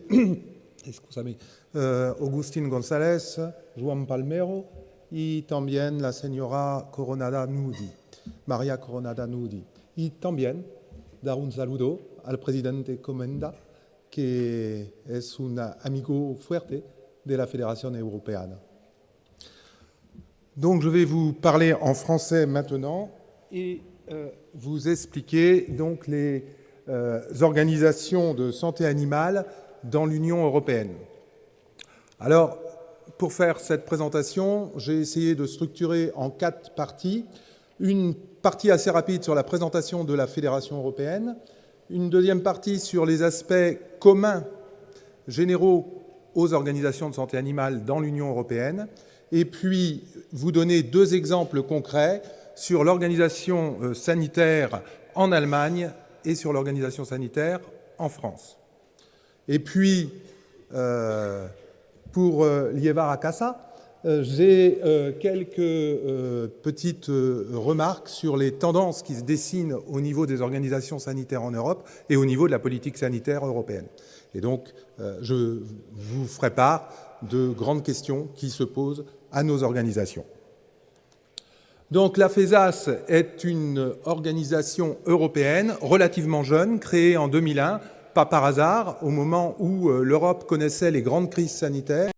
Agustín González, Juan Palmero y también la señora Coronada Nudi, María Coronada Nudi. Y también dar un saludo al presidente Comenda, que es un amigo fuerte de la Fédération européenne. Donc je vais vous parler en français maintenant et vous expliquer donc les organisations de santé animale dans l'Union européenne. Alors, pour faire cette présentation, j'ai essayé de structurer en 4 parties. Une partie assez rapide sur la présentation de la Fédération européenne, une deuxième partie sur les aspects communs, généraux aux organisations de santé animale dans l'Union européenne, et puis vous donner 2 exemples concrets sur l'organisation sanitaire en Allemagne et sur l'organisation sanitaire en France. Et puis, pour Lievar Akassa, j'ai quelques petites remarques sur les tendances qui se dessinent au niveau des organisations sanitaires en Europe et au niveau de la politique sanitaire européenne. Et donc, je vous ferai part de grandes questions qui se posent à nos organisations. Donc, la FESAS est une organisation européenne relativement jeune, créée en 2001, pas par hasard, au moment où l'Europe connaissait les grandes crises sanitaires